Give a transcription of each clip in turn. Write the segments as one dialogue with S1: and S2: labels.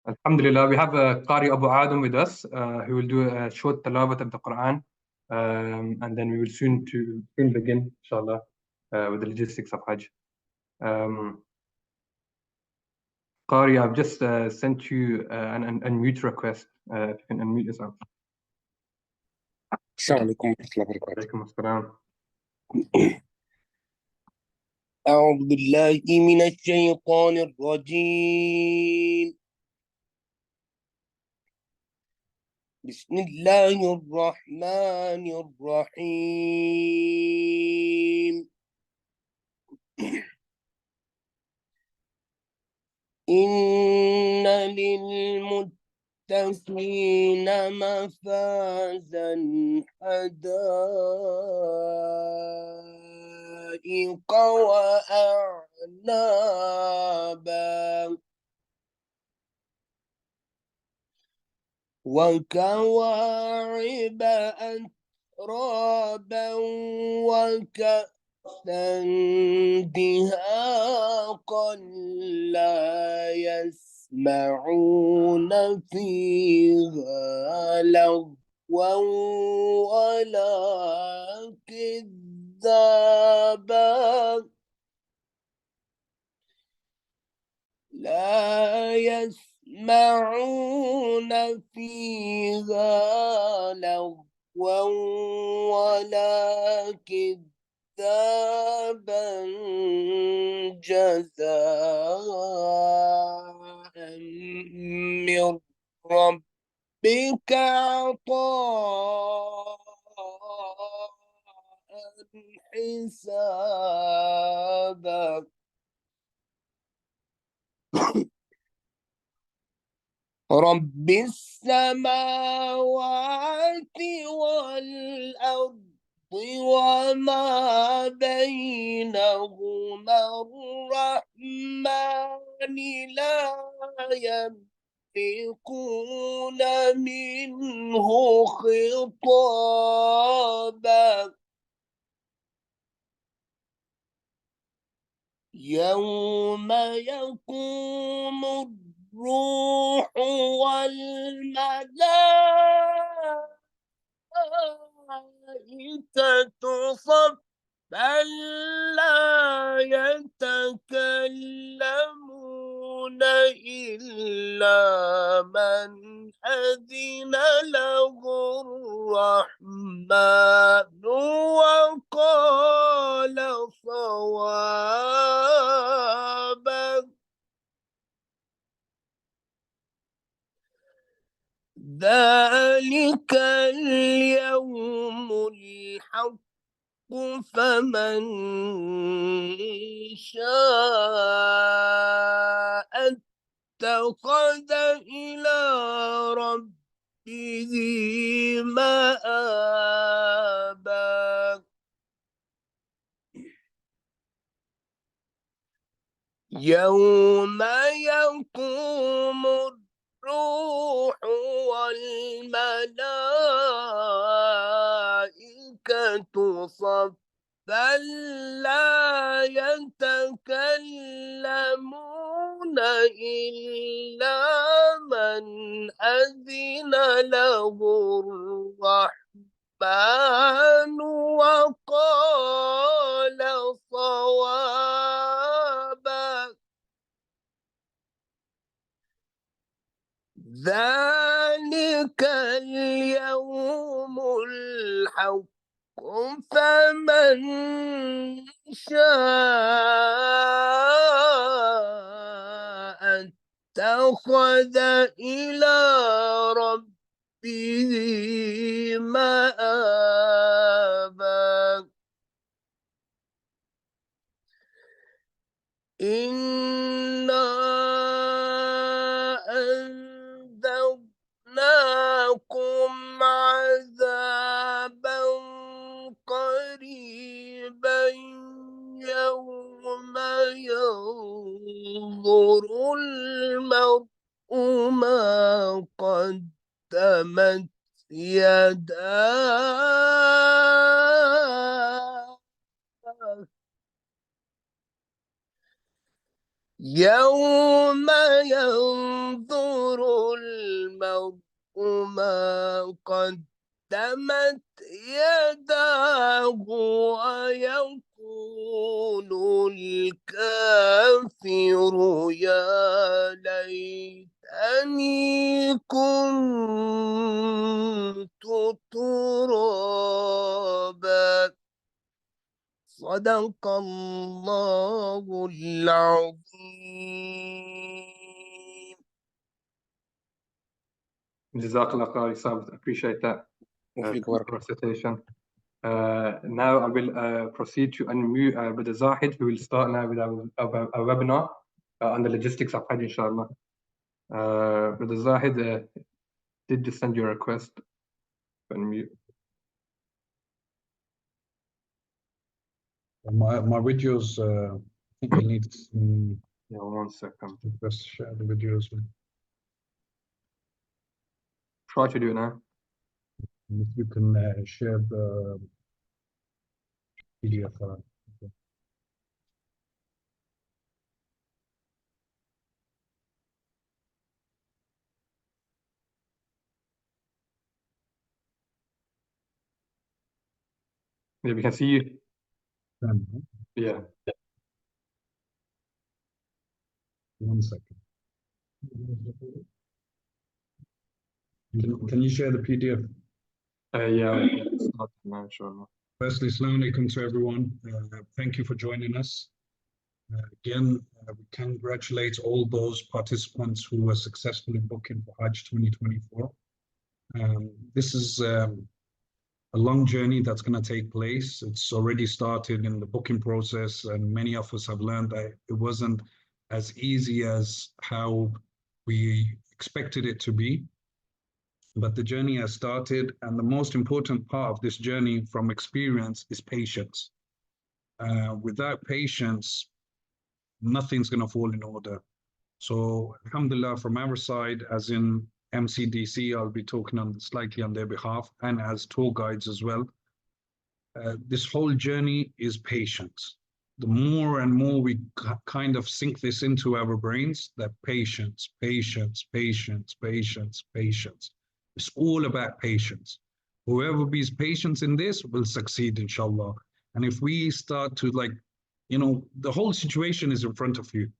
S1: Alhamdulillah, we have Qari Abu Adam with us. He will do a short tilawat of the Quran, and then we will soon begin, inshallah, with the logistics of Hajj. Qari, I've just sent you an unmute request. If you can unmute yourself.
S2: السلام عليكم ورحمة الله وبركاته.
S1: عليكم السلام.
S2: أعوذ بالله من الشيطان الرجيم. بسم الله الرحمن الرحيم. إن للمتقين مفازا حدائق وأعنابا وكواعب أترابا وكأسا دهاقا لا يسمعون فيها لغوا ولا كذابا لا يسمعون فيها لغوا ولا كذابا جزاء من ربك عطاء حسابا رب السماوات والأرض وما بينهما الرحمن لا يملكون منه خطابا يوم يقوم الروح والملائكة صفا لا يتكلمون إلا من أذن له الرحمن وقال صوابا ذلك اليوم الحق فمن شاء اتخذ إلى ربه مآبا يوم يقوم الروح والملائكة صفا لا يتكلمون إلا من أذن له الرحمن وقال صوابا ذلك اليوم الحق فمن شاء اتخذ إلى ربه مآبا إنا أنذرناكم عذابا قريبا يوم ينظر المرء ما قدمت يداه يوم ينظر المرء ما قدمت يداه ويقول الكافر يا ليتني كنت ترابا. صدق الله العظيم.
S1: Jazakallah khair, Sabit. Appreciate that recitation. Now I will proceed to unmute Brother Zahid, who will start now with our webinar on the logistics of Hajj, inshallah. Brother Zahid, did you send your request to unmute?
S3: My videos, I think I need to
S1: Yeah, 1 second.
S3: just share the videos.
S1: Try to do it now.
S3: If you can share the PDF file. Okay.
S1: Yeah, we can see you. Yeah.
S3: 1 second. Can you share the PDF?
S1: Yeah, we can start now, inshallah.
S3: Firstly, Assalamu alaikum to everyone. Thank you for joining us. Again, we congratulate all those participants who were successfully booking for Hajj 2024. This is a long journey that's going to take place. It's already started in the booking process, and many of us have learned that it wasn't as easy as how we expected it to be. But the journey has started, and the most important part of this journey from experience is patience. Without patience, nothing's going to fall in order. So, alhamdulillah, from our side, as in MCDC, I'll be talking slightly on their behalf, and as tour guides as well. This whole journey is patience. The more and more we kind of sink this into our brains, that patience, patience, patience, patience, patience. It's all about patience. Whoever be's patience in this will succeed, inshallah. And if we start to the whole situation is in front of you.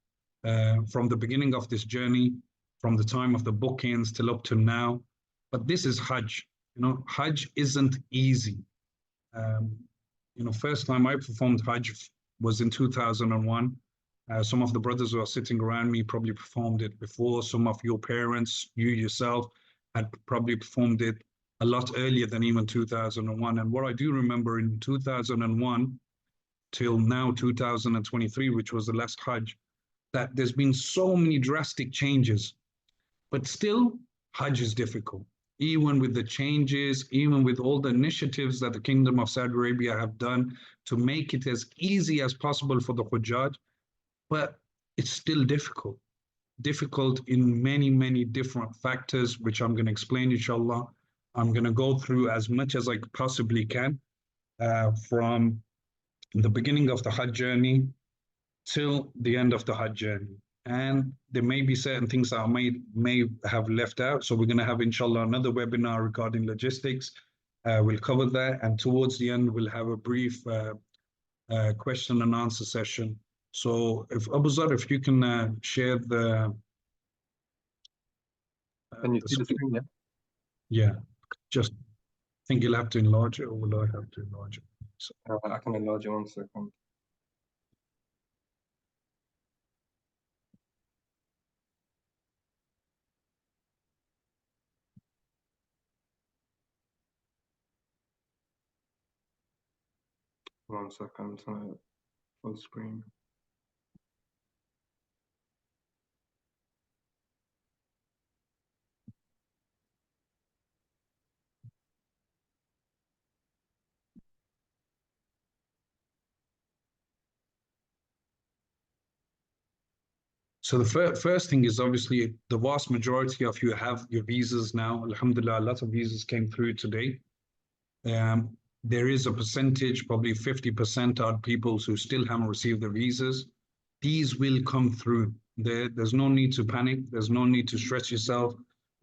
S3: From the beginning of this journey, from the time of the bookings till up to now. But this is Hajj. Hajj isn't easy. First time I performed Hajj was in 2001. Some of the brothers who are sitting around me probably performed it before. Some of your parents, you yourself, had probably performed it a lot earlier than even 2001. And what I do remember in 2001 till now 2023, which was the last Hajj, that there's been so many drastic changes, but still Hajj is difficult. Even with the changes, even with all the initiatives that the Kingdom of Saudi Arabia have done to make it as easy as possible for the Hujjaj, but it's still difficult. Difficult in many, many different factors, which I'm going to explain, inshallah. I'm going to go through as much as I possibly can from the beginning of the Hajj journey till the end of the Hajj journey. And there may be certain things that I may have left out. So we're going to have, inshallah, another webinar regarding logistics. We'll cover that. And towards the end, we'll have a brief question and answer session. So if Abu Zar, if you can share the...
S1: Can you see the screen, yeah?
S3: Yeah, just think you'll have to enlarge it, or will I have to enlarge it? So,
S1: I can enlarge it 1 second. One second, full screen.
S3: So the first thing is obviously the vast majority of you have your visas now. Alhamdulillah, a lot of visas came through today. There is a percentage, probably 50% of people who still haven't received their visas. these will come through. There's no need to panic. There's no need to stress yourself.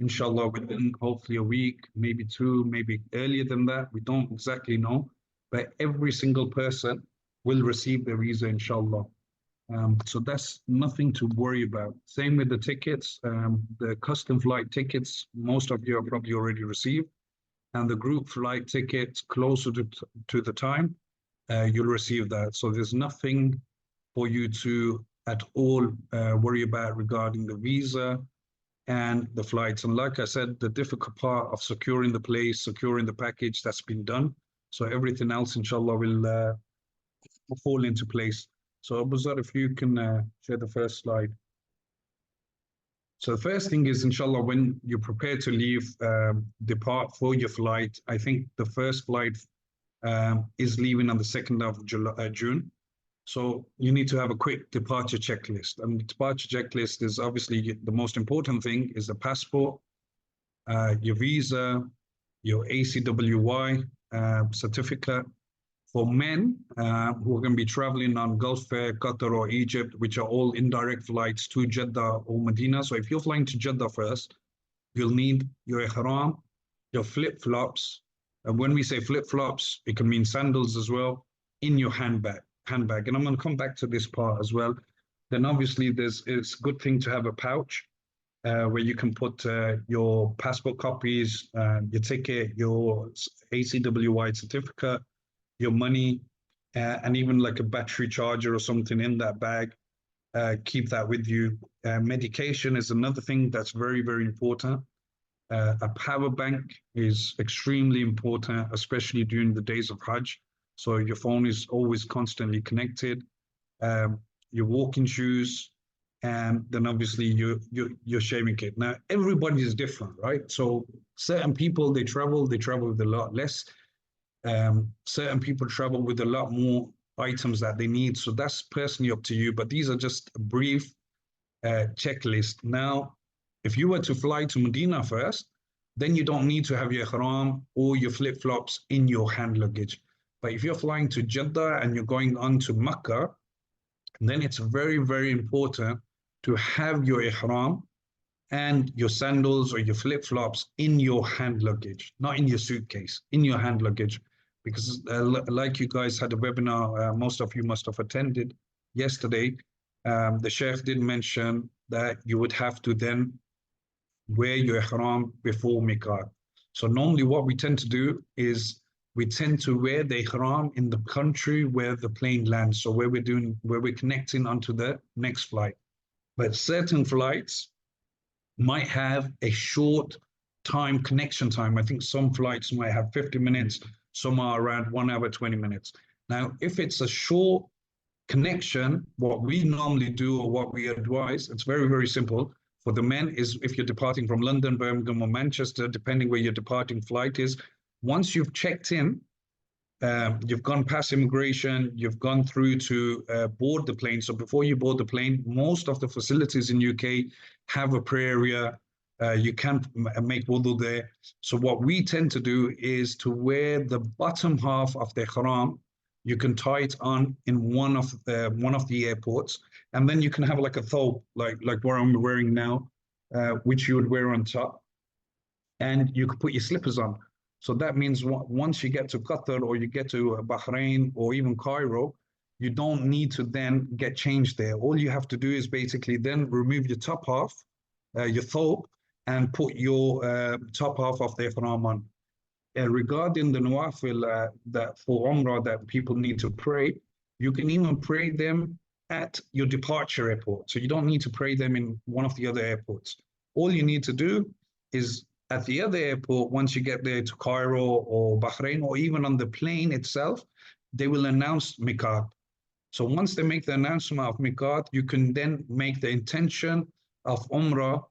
S3: Inshallah, within hopefully a week, maybe two, maybe earlier than that. We don't exactly know, but every single person will receive their visa, inshallah. So that's nothing to worry about. Same with the tickets, the custom flight tickets, most of you have probably already received, and the group flight tickets closer to the time, you'll receive that. So there's nothing for you to at all worry about regarding the visa and the flights. And like I said, the difficult part of securing the place, securing the package, that's been done. So everything else, inshallah, will fall into place. So Abu Zar, if you can share the first slide. So the first thing is, inshallah, when you prepare to leave, depart for your flight, I think the first flight is leaving on the 2nd of June. So you need to have a quick departure checklist. And the departure checklist is obviously the most important thing is the passport, your visa, your ACWY certificate. For men who are going to be traveling on Gulf Air, Qatar or Egypt, which are all indirect flights to Jeddah or Medina. So if you're flying to Jeddah first, you'll need your ihram, your flip-flops. And when we say flip-flops, it can mean sandals as well, in your handbag. And I'm going to come back to this part as well. Then obviously it's a good thing to have a pouch where you can put your passport copies, your ticket, your ACWY certificate, your money, and even like a battery charger or something in that bag. Keep that with you. Medication is another thing that's very, very important. A power bank is extremely important, especially during the days of Hajj. So your phone is always constantly connected. Your walking shoes, and then obviously your shaving kit. Now everybody is different, right? So certain people they travel with a lot less. Certain people travel with a lot more items that they need. So that's personally up to you. But these are just a brief checklist. Now, if you were to fly to Medina first, then you don't need to have your ihram or your flip-flops in your hand luggage. But if you're flying to Jeddah and you're going on to Makkah, then it's very, very important to have your ihram and your sandals or your flip-flops in your hand luggage, not in your suitcase, in your hand luggage. Because like you guys had a webinar, most of you must have attended yesterday, the Sheikh did mention that you would have to then wear your ihram before miqat. So normally what we tend to do is we tend to wear the ihram in the country where the plane lands. So where we're connecting onto the next flight. But certain flights might have a short time connection time. I think some flights might have 50 minutes, some are around 1 hour, 20 minutes. Now, if it's a short connection, what we normally do or what we advise, it's very, very simple. For the men is if you're departing from London, Birmingham or Manchester, depending where your departing flight is, once you've checked in, you've gone past immigration, you've gone through to board the plane. So before you board the plane, most of the facilities in UK have a prayer area. You can make wudu there. So what we tend to do is to wear the bottom half of the ihram. You can tie it on in one of the airports, and then you can have like a thobe, like what I'm wearing now, which you would wear on top, and you could put your slippers on. So that means once you get to Qatar or you get to Bahrain or even Cairo, you don't need to then get changed there. All you have to do is basically then remove your top half, your thobe, and put your top half of the ihram on. Regarding the nawafil that for Umrah that people need to pray, you can even pray them at your departure airport. So you don't need to pray them in one of the other airports. All you need to do is at the other airport, once you get there to Cairo or Bahrain, or even on the plane itself, they will announce miqat. So once they make the announcement of miqat, you can then make the intention of Umrah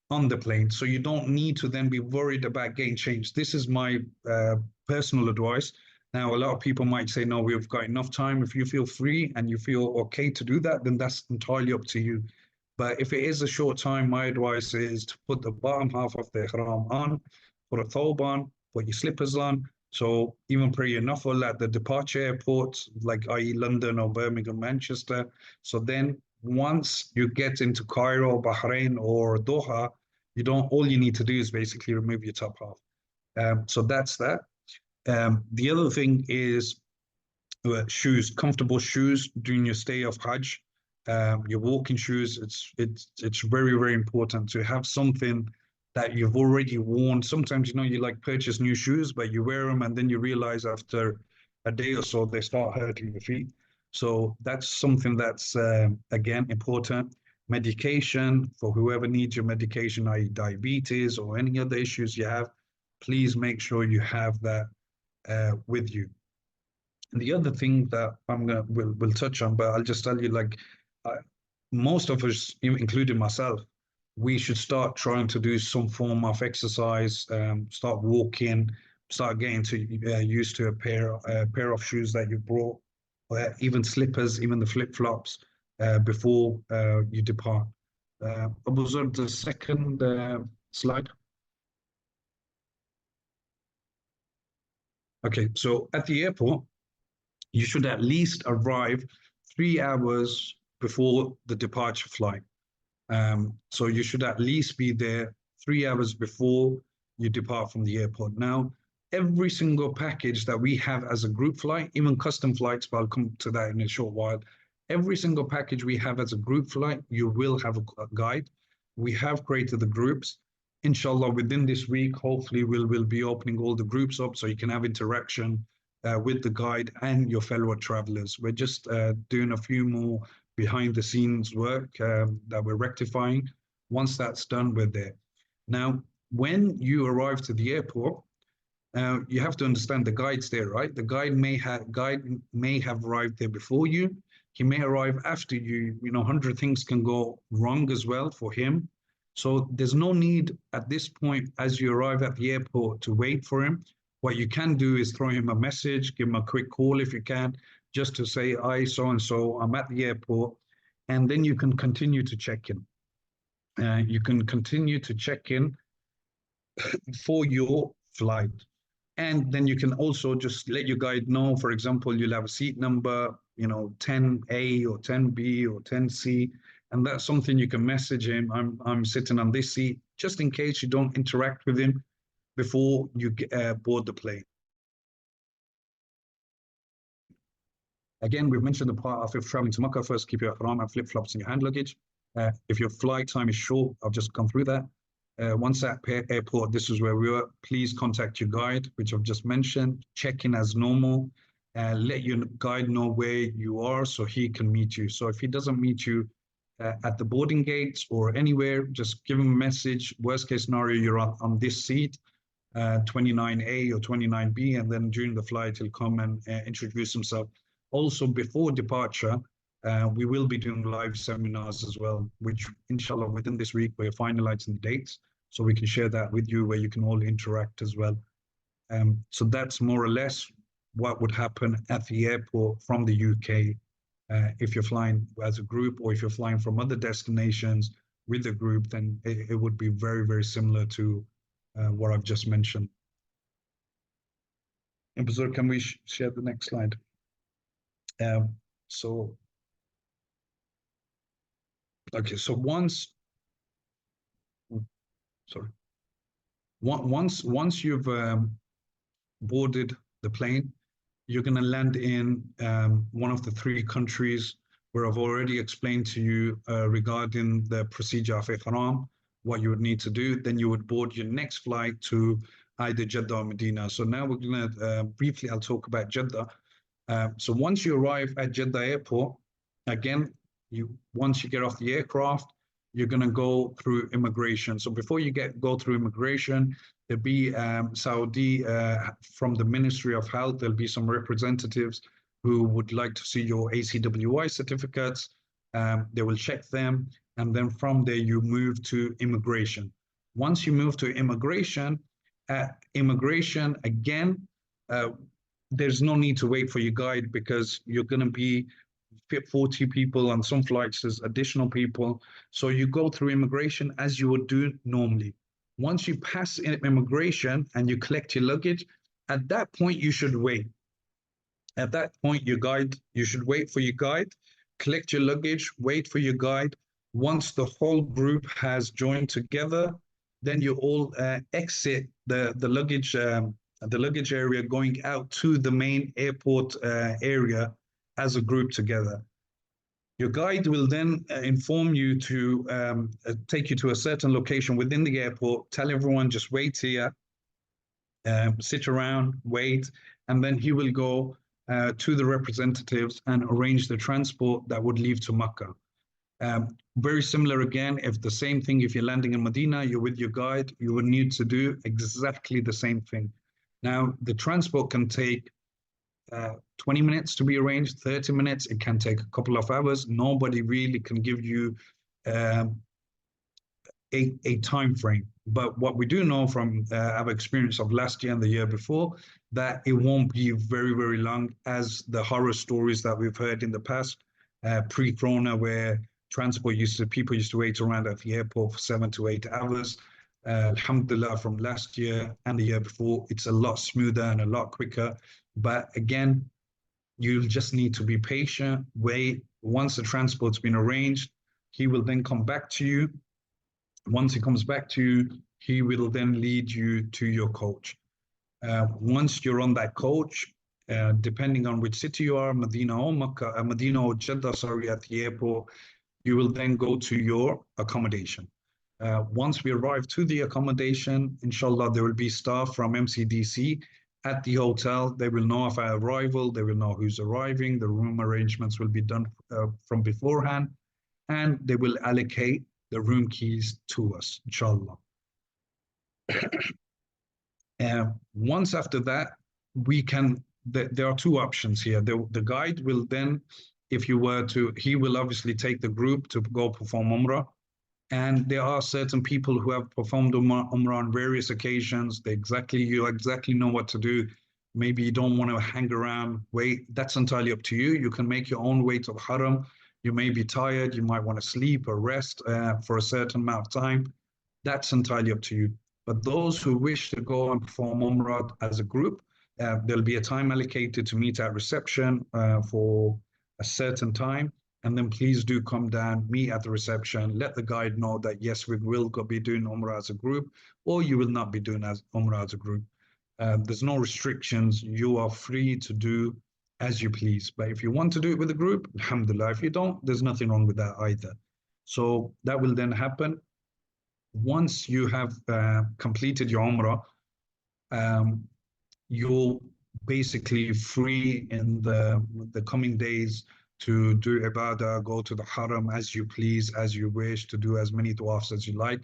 S3: on the plane. So you don't need to then be worried about getting changed. This is my personal advice. Now, a lot of people might say, no, we've got enough time. If you feel free and you feel okay to do that, then that's entirely up to you. But if it is a short time, my advice is to put the bottom half of the ihram on, put a thobe on, put your slippers on. So even pray your nafil at the departure airports, like i.e. London or Birmingham, Manchester. So then once you get into Cairo, Bahrain, or Doha, all you need to do is basically remove your top half. So that's that. The other thing is shoes, comfortable shoes during your stay of Hajj. Your walking shoes, it's very, very important to have something that you've already worn. Sometimes, you like purchase new shoes, but you wear them and then you realize after a day or so, they start hurting your feet. So that's something that's, again, important. Medication, for whoever needs your medication, i.e. diabetes or any other issues you have, please make sure you have that with you. And the other thing that we'll touch on, but I'll just tell you, most of us, including myself, we should start trying to do some form of exercise, start walking, start getting used to a pair of shoes that you brought, or even slippers, even the flip-flops, before you depart. Was there the second slide? Okay, so at the airport, you should at least arrive 3 hours before the departure flight. So you should at least be there 3 hours before you depart from the airport. Now, every single package that we have as a group flight, even custom flights, but I'll come to that in a short while. Every single package we have as a group flight, you will have a guide. We have created the groups. Inshallah, within this week, hopefully we'll be opening all the groups up so you can have interaction with the guide and your fellow travelers. We're just doing a few more behind the scenes work that we're rectifying. Once that's done, we're there. Now, when you arrive to the airport, you have to understand the guide's there, right? The guide may have arrived there before you. He may arrive after you. 100 things can go wrong as well for him. So there's no need at this point, as you arrive at the airport, to wait for him. What you can do is throw him a message, give him a quick call if you can, just to say, hi, so-and-so, I'm at the airport. And then you can continue to check in. You can continue to check in for your flight. And then you can also just let your guide know, for example, you'll have a seat number, 10A or 10B or 10C. And that's something you can message him. I'm sitting on this seat, just in case you don't interact with him before you board the plane. Again, we've mentioned the part of if traveling to Makkah, first keep your ihram and flip-flops in your hand luggage. If your flight time is short, I've just gone through that. Once at airport, this is where we were. Please contact your guide, which I've just mentioned. Check in as normal. Let your guide know where you are so he can meet you. So if he doesn't meet you at the boarding gates or anywhere, just give him a message. Worst case scenario, you're on this seat, 29A or 29B, and then during the flight, he'll come and introduce himself. Also, before departure, we will be doing live seminars as well, which inshallah within this week, we're finalizing the dates, so we can share that with you where you can all interact as well. So that's more or less what would happen at the airport from the UK if you're flying as a group, or if you're flying from other destinations with a group, then it would be very, very similar to what I've just mentioned. Imbazur, can we share the next slide? Okay, so once you've boarded the plane, you're going to land in one of the 3 countries where I've already explained to you regarding the procedure of ihram, what you would need to do. Then you would board your next flight to either Jeddah or Medina. So now we're going to briefly, I'll talk about Jeddah. So once you arrive at Jeddah airport, again, once you get off the aircraft, you're going to go through immigration. So before you go through immigration, there'll be Saudi from the Ministry of Health. There'll be some representatives who would like to see your ACWI certificates. They will check them, and then from there you move to immigration. Once you move to immigration, again, there's no need to wait for your guide, because you're going to be 40 people on some flights, there's additional people. So you go through immigration as you would do normally. Once you pass immigration and you collect your luggage, at that point you should wait. At that point, you should wait for your guide collect your luggage, wait for your guide. Once the whole group has joined together, then you all exit the luggage area, going out to the main airport area as a group together. Your guide will then inform you to take you to a certain location within the airport, tell everyone just wait here, sit around, wait, and then he will go to the representatives and arrange the transport that would leave to Makkah. Very similar again, if the same thing, if you're landing in Medina, you're with your guide, you would need to do exactly the same thing. Now, the transport can take 20 minutes to be arranged, 30 minutes, it can take a couple of hours. Nobody really can give you a time frame. But what we do know from our experience of last year and the year before, that it won't be very, very long, as the horror stories that we've heard in the past, pre-corona, where people used to wait around at the airport for 7 to 8 hours. Alhamdulillah, from last year and the year before, it's a lot smoother and a lot quicker. But again, you'll just need to be patient, wait. Once the transport's been arranged, he will then come back to you. Once he comes back to you, he will then lead you to your coach. Once you're on that coach, depending on which city you are, Medina or Makkah, Medina or Jeddah, sorry, at the airport, you will then go to your accommodation. Once we arrive to the accommodation, inshallah, there will be staff from MCDC at the hotel. They will know of our arrival, they will know who's arriving, the room arrangements will be done from beforehand, and they will allocate the room keys to us, inshallah. Once after that, there are two options here. The guide will then, if you were to, he will obviously take the group to go perform Umrah. And there are certain people who have performed Umrah on various occasions. You exactly know what to do. Maybe you don't want to hang around, wait. That's entirely up to you. You can make your own way to the Haram. You may be tired. You might want to sleep or rest for a certain amount of time. That's entirely up to you. But those who wish to go and perform Umrah as a group, there'll be a time allocated to meet at reception for a certain time. And then please do come down, meet at the reception, let the guide know that yes, we will be doing Umrah as a group, or you will not be doing Umrah as a group. There's no restrictions. You are free to do as you please. But if you want to do it with a group, alhamdulillah. If you don't, there's nothing wrong with that either. So that will then happen. Once you have completed your Umrah, you're basically free in the coming days to do ibadah, go to the Haram as you please, as you wish, to do as many tawafs as you like.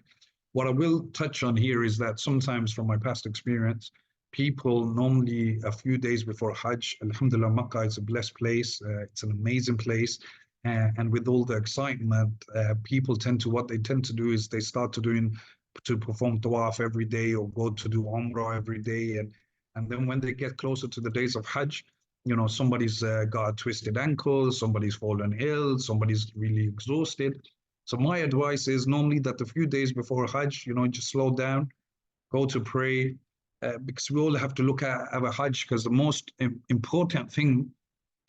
S3: What I will touch on here is that sometimes from my past experience, people normally a few days before Hajj, alhamdulillah, Makkah is a blessed place. It's an amazing place. And with all the excitement, people what they tend to do is they start to perform tawaf every day or go to do Umrah every day. And then when they get closer to the days of Hajj, somebody's got a twisted ankle, somebody's fallen ill, somebody's really exhausted. So my advice is normally that a few days before Hajj, just slow down, go to pray, because we all have to look at our Hajj, because the most important thing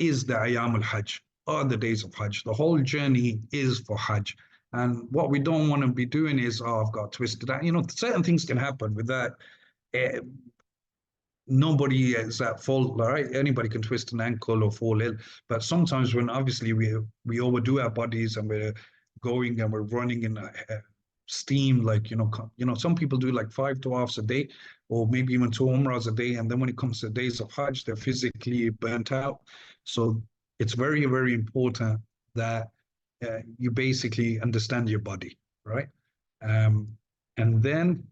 S3: is the Ayyam al-Hajj, or the days of Hajj. The whole journey is for Hajj. And what we don't want to be doing is, I've got twisted ankle. Certain things can happen with that. Nobody is at fault, right? Anybody can twist an ankle or fall ill. But sometimes when obviously we overdo our bodies and we're going and we're running in steam, like, some people do like 5 tawafs a day, or maybe even 2 umrahs a day. And then when it comes to days of Hajj, they're physically burnt out. So it's very, very important that you basically understand your body, right? And then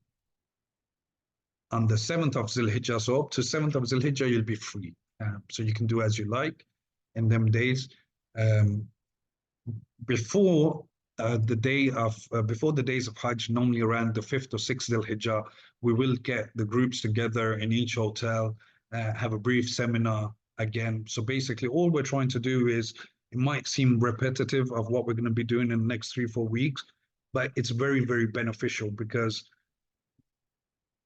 S3: on the 7th of Zil-Hijjah, so up to 7th of Zil-Hijjah, you'll be free. So you can do as you like in them days. Before the days of Hajj, normally around the 5th or 6th Zil-Hijjah, we will get the groups together in each hotel, have a brief seminar again. So basically all we're trying to do is, it might seem repetitive of what we're going to be doing in the next 3-4 weeks, but it's very, very beneficial, because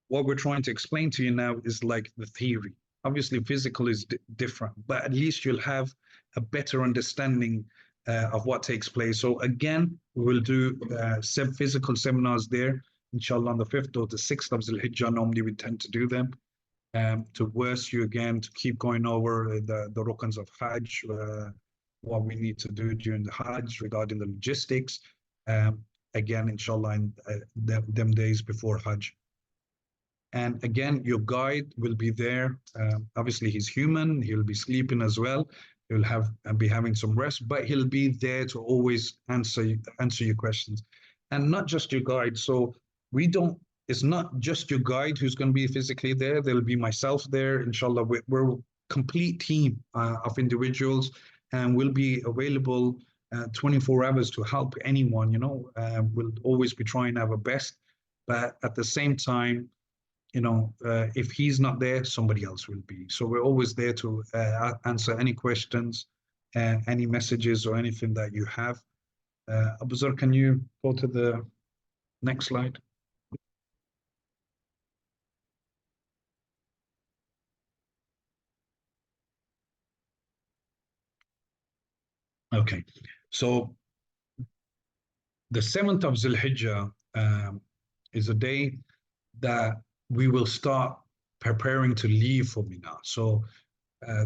S3: what we're trying to explain to you now is like the theory. Obviously, physical is different, but at least you'll have a better understanding of what takes place. So again, we will do physical seminars there, inshallah, on the 5th or the 6th of Zulhijjah. Normally we tend to do them to verse you again, to keep going over the rukns of Hajj, what we need to do during the Hajj regarding the logistics. Again, inshallah, in them days before Hajj. And again, your guide will be there. Obviously, he's human. He'll be sleeping as well. He'll be having some rest, but he'll be there to always answer your questions. And not just your guide. So it's not just your guide who's going to be physically there. There'll be myself there. Inshallah, we're a complete team of individuals, and we'll be available 24 hours to help anyone. We'll always be trying to have a best, but at the same time, if he's not there, somebody else will be. So we're always there to answer any questions, any messages or anything that you have. Abuzar, can you go to the next slide? Okay, so the 7th of Zulhijjah is a day that we will start preparing to leave for Mina. So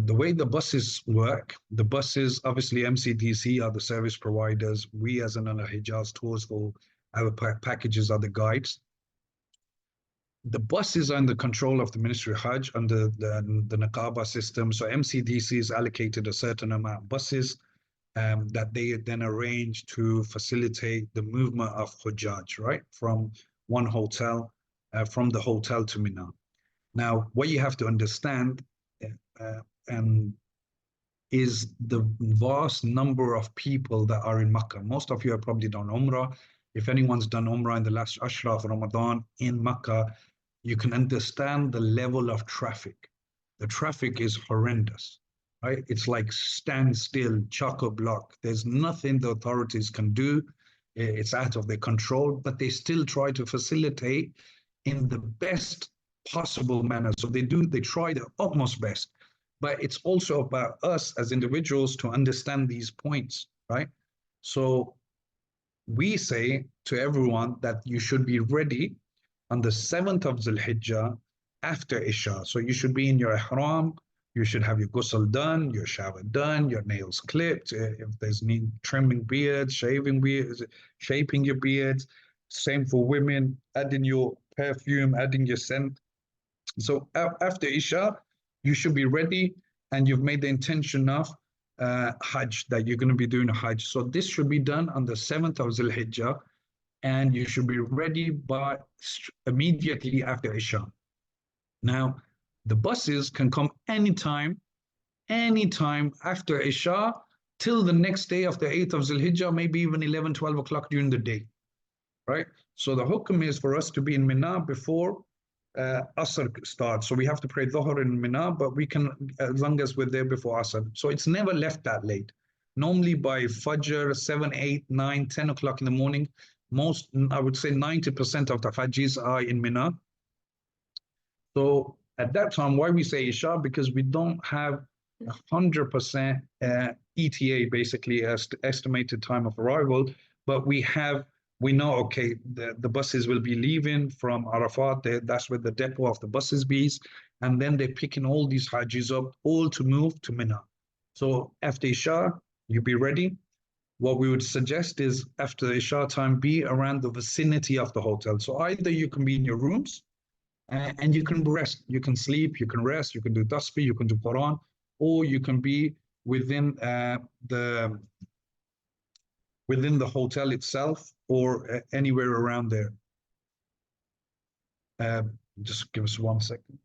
S3: the way the buses work, the buses, obviously MCDC are the service providers. We as an Al-Hijaz Tours for our packages are the guides. The buses are in the control of the Ministry of Hajj under the Naqaba system. So MCDC is allocated a certain amount of buses that they then arrange to facilitate the movement of Hujjaj, right? From one hotel, from the hotel to Mina. Now, what you have to understand is the vast number of people that are in Makkah. Most of you have probably done Umrah. If anyone's done Umrah in the last Ashra of Ramadan in Makkah, you can understand the level of traffic. The traffic is horrendous, right? It's like standstill, chock-a-block. There's nothing the authorities can do. It's out of their control, but they still try to facilitate in the best possible manner. So they try their utmost best. But it's also about us as individuals to understand these points, right? So we say to everyone that you should be ready on the 7th of Zulhijjah after Isha. So you should be in your ihram, you should have your ghusl done, your shower done, your nails clipped, if there's need trimming beards, shaving beards, shaping your beards. Same for women, adding your perfume, adding your scent. So after Isha, you should be ready and you've made the intention of Hajj, that you're going to be doing a Hajj. So this should be done on the 7th of Zulhijjah, and you should be ready by immediately after Isha. Now, the buses can come anytime after Isha till the next day of the 8th of Zulhijjah, maybe even 11, 12 o'clock during the day, right? So the hukm is for us to be in Mina before Asr starts. So we have to pray Dhuhr in Mina, but we can, as long as we're there before Asr. So it's never left that late. Normally by Fajr, 7, 8, 9, 10 o'clock in the morning, I would say 90% of the Hajjis are in Mina. So at that time, why we say Isha? Because we don't have 100% ETA, basically, as estimated time of arrival, but we know, okay, the buses will be leaving from Arafat. That's where the depot of the buses be, and then they're picking all these Hajjis up, all to move to Mina. So after Isha, you be ready. What we would suggest is after Isha time, be around the vicinity of the hotel. So either you can be in your rooms and you can rest, you can sleep, you can rest, you can do tasbih, you can do Quran, or you can be within the hotel itself or anywhere around there. Just give us 1 second.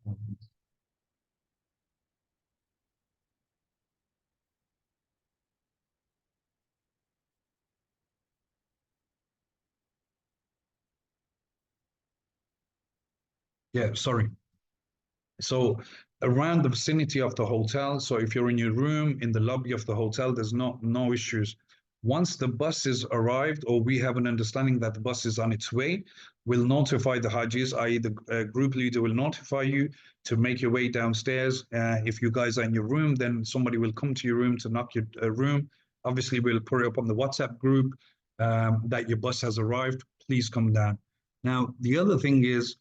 S3: Yeah, sorry. So around the vicinity of the hotel, so if you're in your room, in the lobby of the hotel, there's no issues. Once the bus is arrived, or we have an understanding that the bus is on its way, we'll notify the Hajjis, i.e. the group leader will notify you to make your way downstairs. If you guys are in your room, then somebody will come to your room to knock your room. Obviously, we'll put it up on the WhatsApp group that your bus has arrived. Please come down. Now, the other thing is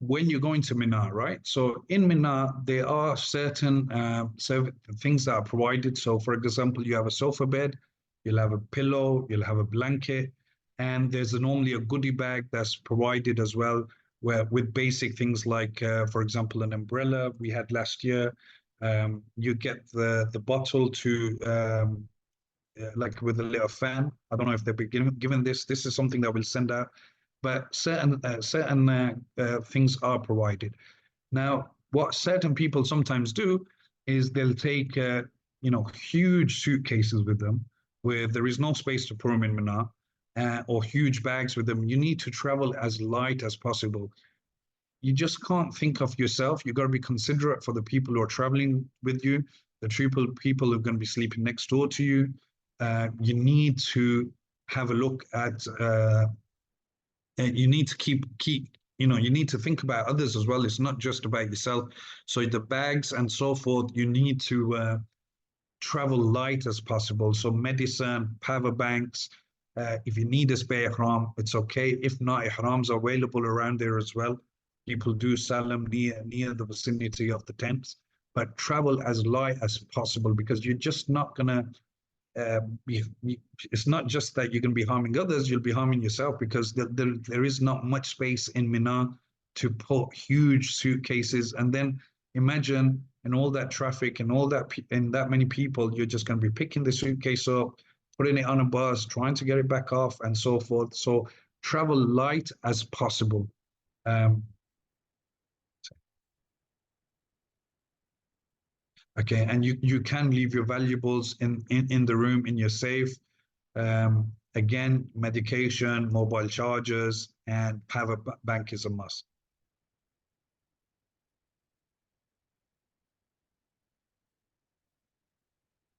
S3: when you're going to Mina, right? So in Mina, there are certain things that are provided. So, for example, you have a sofa bed, you'll have a pillow, you'll have a blanket, and there's normally a goodie bag that's provided as well, where with basic things like, for example, an umbrella we had last year. You get the bottle to like with a little fan. I don't know if they've been given this. This is something that we'll send out, but certain things are provided. Now, what certain people sometimes do is they'll take huge suitcases with them, where there is no space to put them in Mina, or huge bags with them. You need to travel as light as possible. You just can't think of yourself. You've got to be considerate for the people who are traveling with you, the people who are going to be sleeping next door to you. You need to have a look at, you need to keep, you need to think about others as well. It's not just about yourself. So the bags and so forth, you need to travel light as possible. So medicine, power banks, if you need a spare ihram, it's okay. If not, ihrams are available around there as well. People do sell them near the vicinity of the tents, but travel as light as possible, because you're just not gonna it's not just that you're going to be harming others, you'll be harming yourself, because there is not much space in Mina to put huge suitcases. And then imagine in all that traffic and all that and that many people, you're just going to be picking the suitcase up, putting it on a bus, trying to get it back off, and so forth. So travel light as possible. Okay, and you can leave your valuables in the room, in your safe. Again, medication, mobile chargers, and power bank is a must.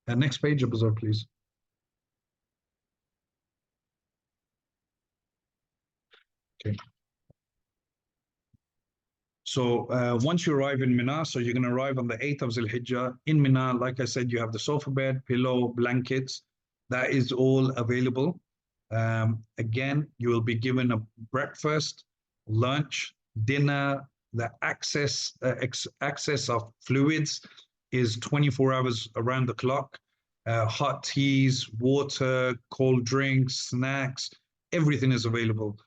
S3: Next page, Abuzar, please. Okay. So once you arrive in Mina, so you're going to arrive on the 8th of Zul Hijjah. In Mina, like I said, you have the sofa bed, pillow, blankets. That is all available. Again, you will be given a breakfast, lunch, dinner. The access of fluids is 24 hours around the clock. Hot teas, water, cold drinks, snacks, everything is available.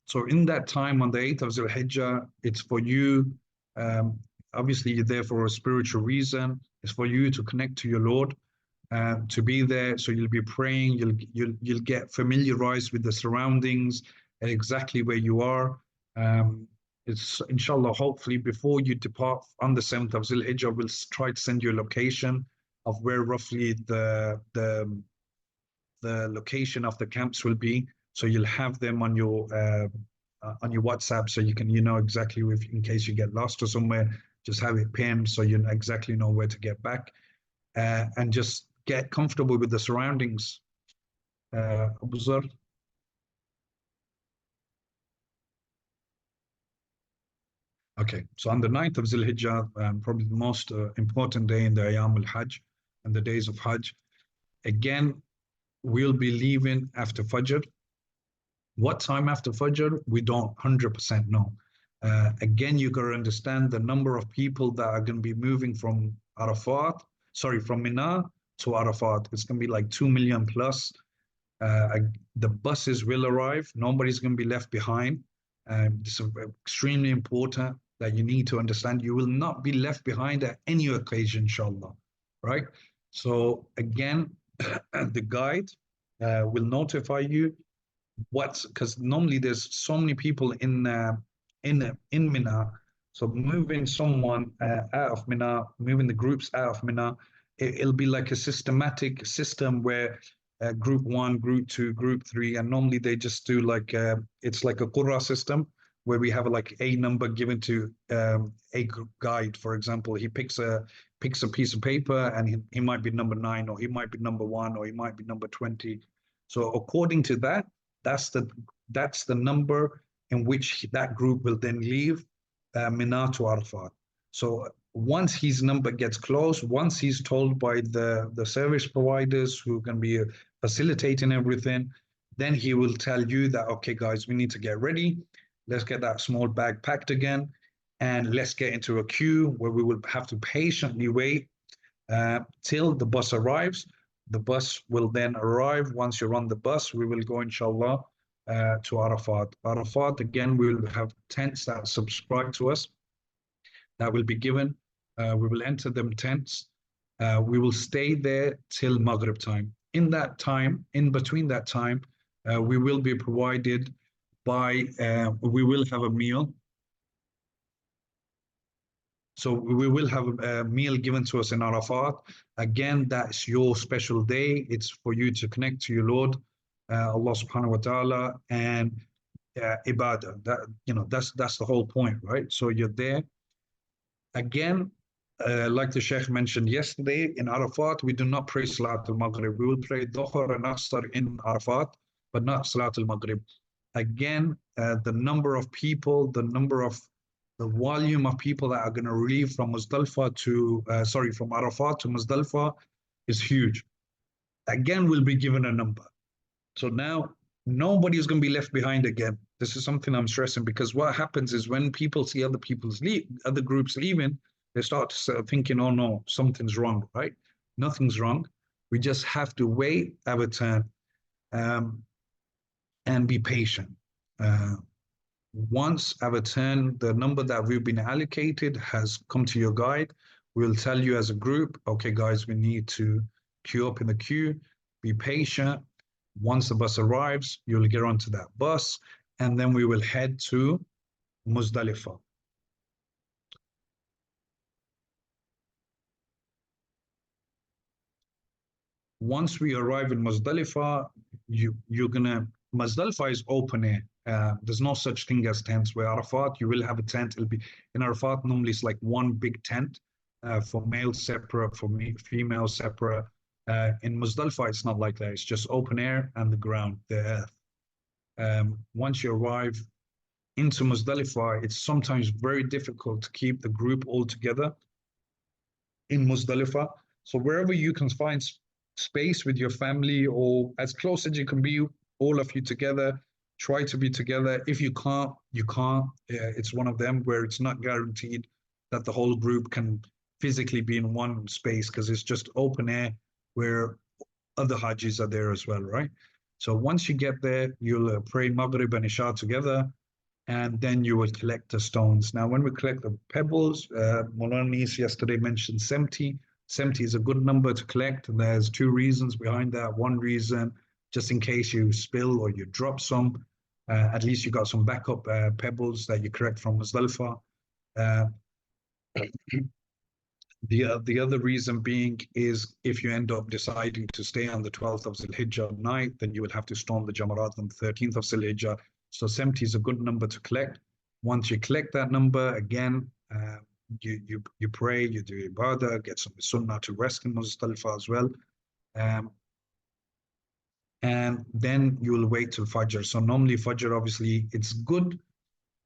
S3: So in that time on the 8th of Zul Hijjah, it's for you. Obviously, you're there for a spiritual reason. It's for you to connect to your Lord, to be there. So you'll be praying. You'll get familiarized with the surroundings and exactly where you are. It's inshallah, hopefully, before you depart on the 7th of Zul Hijjah, we'll try to send you a location of where roughly the location of the camps will be. So you'll have them on your WhatsApp, so you can exactly, if in case you get lost or somewhere, just have it pinned so you exactly know where to get back, and just get comfortable with the surroundings. Abuzar. Okay, so on the 9th of Zul Hijjah, probably the most important day in the Ayam al-Hajj and the days of Hajj. Again, we'll be leaving after Fajr. What time after Fajr? We don't 100% know. Again, you got to understand the number of people that are going to be moving from from Mina to Arafat. It's going to be like 2 million plus. The buses will arrive. Nobody's going to be left behind. This is extremely important that you need to understand. You will not be left behind at any occasion, inshallah. Right? So again, the guide will notify you because normally there's so many people in Mina. So moving someone out of Mina, moving the groups out of Mina, it'll be like a systematic system where group 1, group 2, group 3, and normally they just do like it's like a Qurra system where we have like a number given to a guide. For example, he picks a piece of paper, and he might be number 9, or he might be number 1, or he might be number 20. So according to that, that's the number in which that group will then leave Mina to Arafat. So once his number gets close, once he's told by the service providers who can be facilitating everything, then he will tell you that, okay, guys, we need to get ready. Let's get that small bag packed again, and let's get into a queue where we will have to patiently wait till the bus arrives. The bus will then arrive. Once you're on the bus, we will go, inshallah, to Arafat. Arafat, again, we will have tents that subscribe to us that will be given. We will enter them tents. We will stay there till Maghrib time. In that time, in between that time, we will be provided by, we will have a meal. So we will have a meal given to us in Arafat. Again, that's your special day. It's for you to connect to your Lord, Allah subhanahu wa ta'ala, and ibadah. That's the whole point, right? So you're there. Again, like the Sheikh mentioned yesterday, in Arafat, we do not pray Salat al-Maghrib. We will pray Dhuhr and Asr in Arafat, but not Salat al-Maghrib. Again, the number of people, the volume of people that are going to leave from Muzdalifah to, from Arafat to Muzdalifah is huge. Again, we'll be given a number. So now nobody is going to be left behind again. This is something I'm stressing, because what happens is when people see other groups leaving, they start thinking, oh no, something's wrong, right? Nothing's wrong. We just have to wait our turn and be patient. Once our turn, the number that we've been allocated has come to your guide, we'll tell you as a group, okay, guys, we need to queue up in the queue, be patient. Once the bus arrives, you'll get onto that bus, and then we will head to Muzdalifah. Once we arrive in Muzdalifah, Muzdalifah is open air. There's no such thing as tents. Where Arafat, you will have a tent. It'll be in Arafat. Normally, it's like one big tent for male separate, for female separate. In Muzdalifah, it's not like that. It's just open air and the ground, the earth. Once you arrive into Muzdalifah, it's sometimes very difficult to keep the group all together in Muzdalifah. So wherever you can find space with your family, or as close as you can be, all of you together, try to be together. If you can't, you can't. It's one of them where it's not guaranteed that the whole group can physically be in one space, because it's just open air where other Hajjis are there as well, right? So once you get there, you'll pray Maghrib and Isha together, and then you will collect the stones. Now, when we collect the pebbles, Molanis yesterday mentioned 70. 70 is a good number to collect, and there's two reasons behind that. One reason, just in case you spill or you drop some, at least you got some backup pebbles that you collect from Muzdalifah. The other reason being is if you end up deciding to stay on the 12th of Zul-Hijjah night, then you would have to storm the Jamarat on the 13th of Zul-Hijjah. So 70 is a good number to collect. Once you collect that number, again, you pray, you do ibadah, get some sunnah to rest in Muzdalifah as well. And then you will wait till Fajr. So normally Fajr, obviously, it's good.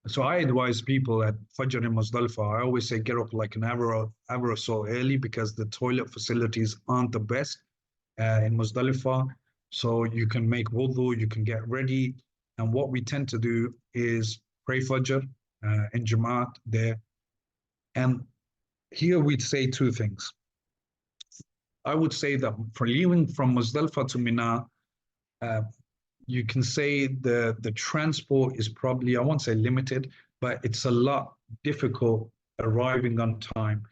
S3: So I advise people at Fajr in Muzdalifah, I always say get up like an hour or so early, because the toilet facilities aren't the best in Muzdalifah. So you can make wudu, you can get ready. And what we tend to do is pray Fajr in Jamaat there. And here we'd say two things. I would say that for leaving from Muzdalifah to Mina, you can say the transport is probably, I won't say limited, but it's a lot difficult arriving on time.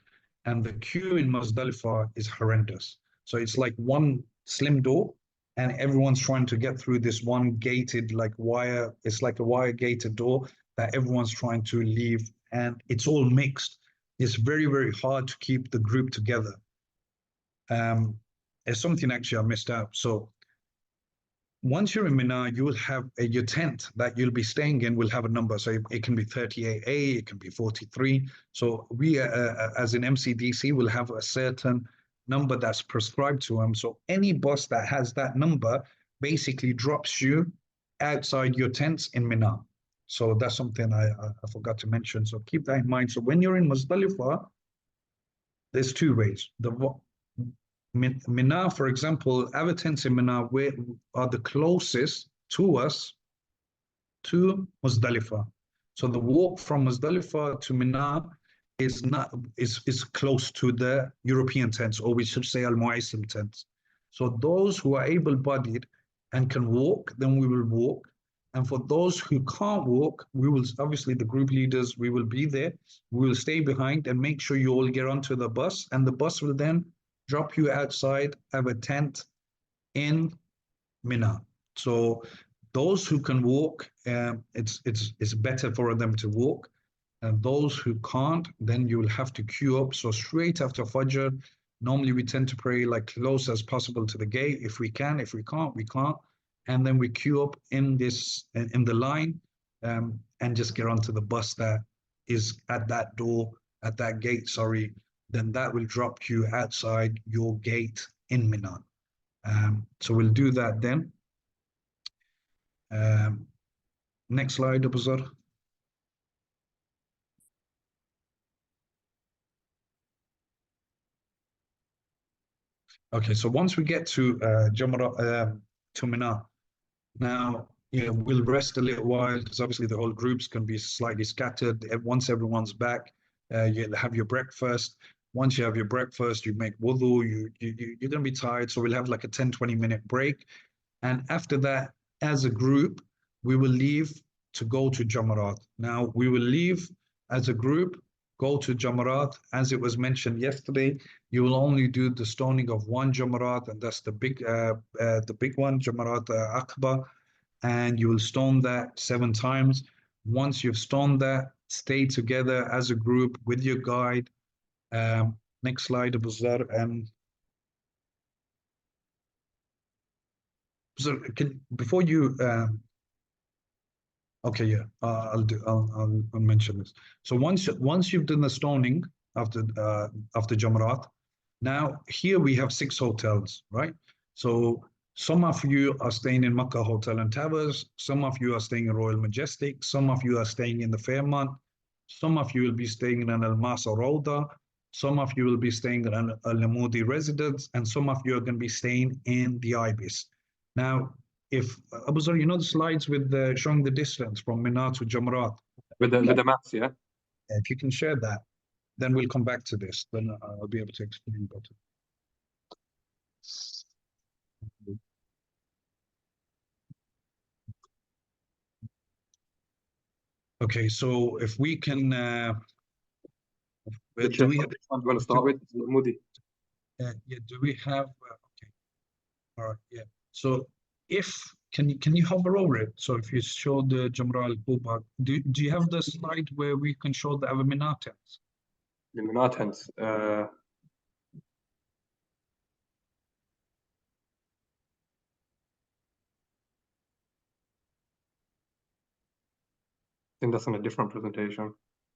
S3: And the queue in Muzdalifah is horrendous. So it's like one slim door, and everyone's trying to get through this one gated, like wire, it's like a wire gated door that everyone's trying to leave, and it's all mixed. It's very, very hard to keep the group together. There's something actually I missed out. So once you're in Mina, you will have your tent that you'll be staying in will have a number. So it can be 38A, it can be 43. So we, as in MCDC, will have a certain number that's prescribed to them. So any bus that has that number basically drops you outside your tents in Mina. So that's something I forgot to mention. So keep that in mind. So when you're in Muzdalifah, there's two ways. Mina, for example, our tents in Mina are the closest to us to Muzdalifah. So the walk from Muzdalifah to Mina is close to the European tents, or we should say Al-Mu'aysim tents. So those who are able-bodied and can walk, then we will walk. And for those who can't walk, we will, obviously the group leaders, we will be there. We will stay behind and make sure you all get onto the bus, and the bus will then drop you outside of a tent in Mina. So those who can walk, it's better for them to walk. And those who can't, then you will have to queue up. So straight after Fajr, normally we tend to pray like close as possible to the gate. If we can, if we can't, we can't. And then we queue up in the line, and just get onto the bus that is at that door, at that gate, sorry. Then that will drop you outside your gate in Mina. So we'll do that then. Next slide, Abu Zar. Okay, so once we get to to Mina, now we'll rest a little while, because obviously the whole groups can be slightly scattered. Once everyone's back, you'll have your breakfast. Once you have your breakfast, you make wudu, you're going to be tired, so we'll have like a 10-20 minute break. And after that, as a group, we will leave to go to Jamarat. Now, we will leave as a group, go to Jamarat. As it was mentioned yesterday, you will only do the stoning of one Jamarat, and that's the big one, Jamarat Aqaba, and you will stone that 7 times. Once you've stoned that, stay together as a group with your guide. Next slide, Abu Zar. So before you okay, yeah, I'll mention this. So once you've done the stoning after Jamarat, now here we have 6 hotels, right? So some of you are staying in Makkah Hotel and Towers, some of you are staying in Royal Majestic, some of you are staying in the Fairmont, some of you will be staying in an Al-Masa Rawda, some of you will be staying in an Al-Lamudi residence, and some of you are going to be staying in the Ibis. Now, if Abu Zar, you know the slides with showing the distance from Mina to Jamarat?
S1: With the maps, yeah?
S3: If you can share that, then we'll come back to this. Then I'll be able to explain better. Okay, so if we can... do we have...
S1: I'm going to start with Moody.
S3: Yeah, do we have... okay, all right, yeah. So if... Can you hover over it? So if you show the Jamra al-Quba, do you have the slide where we can show the Mina tents?
S1: The Mina tents. I think that's on a different presentation.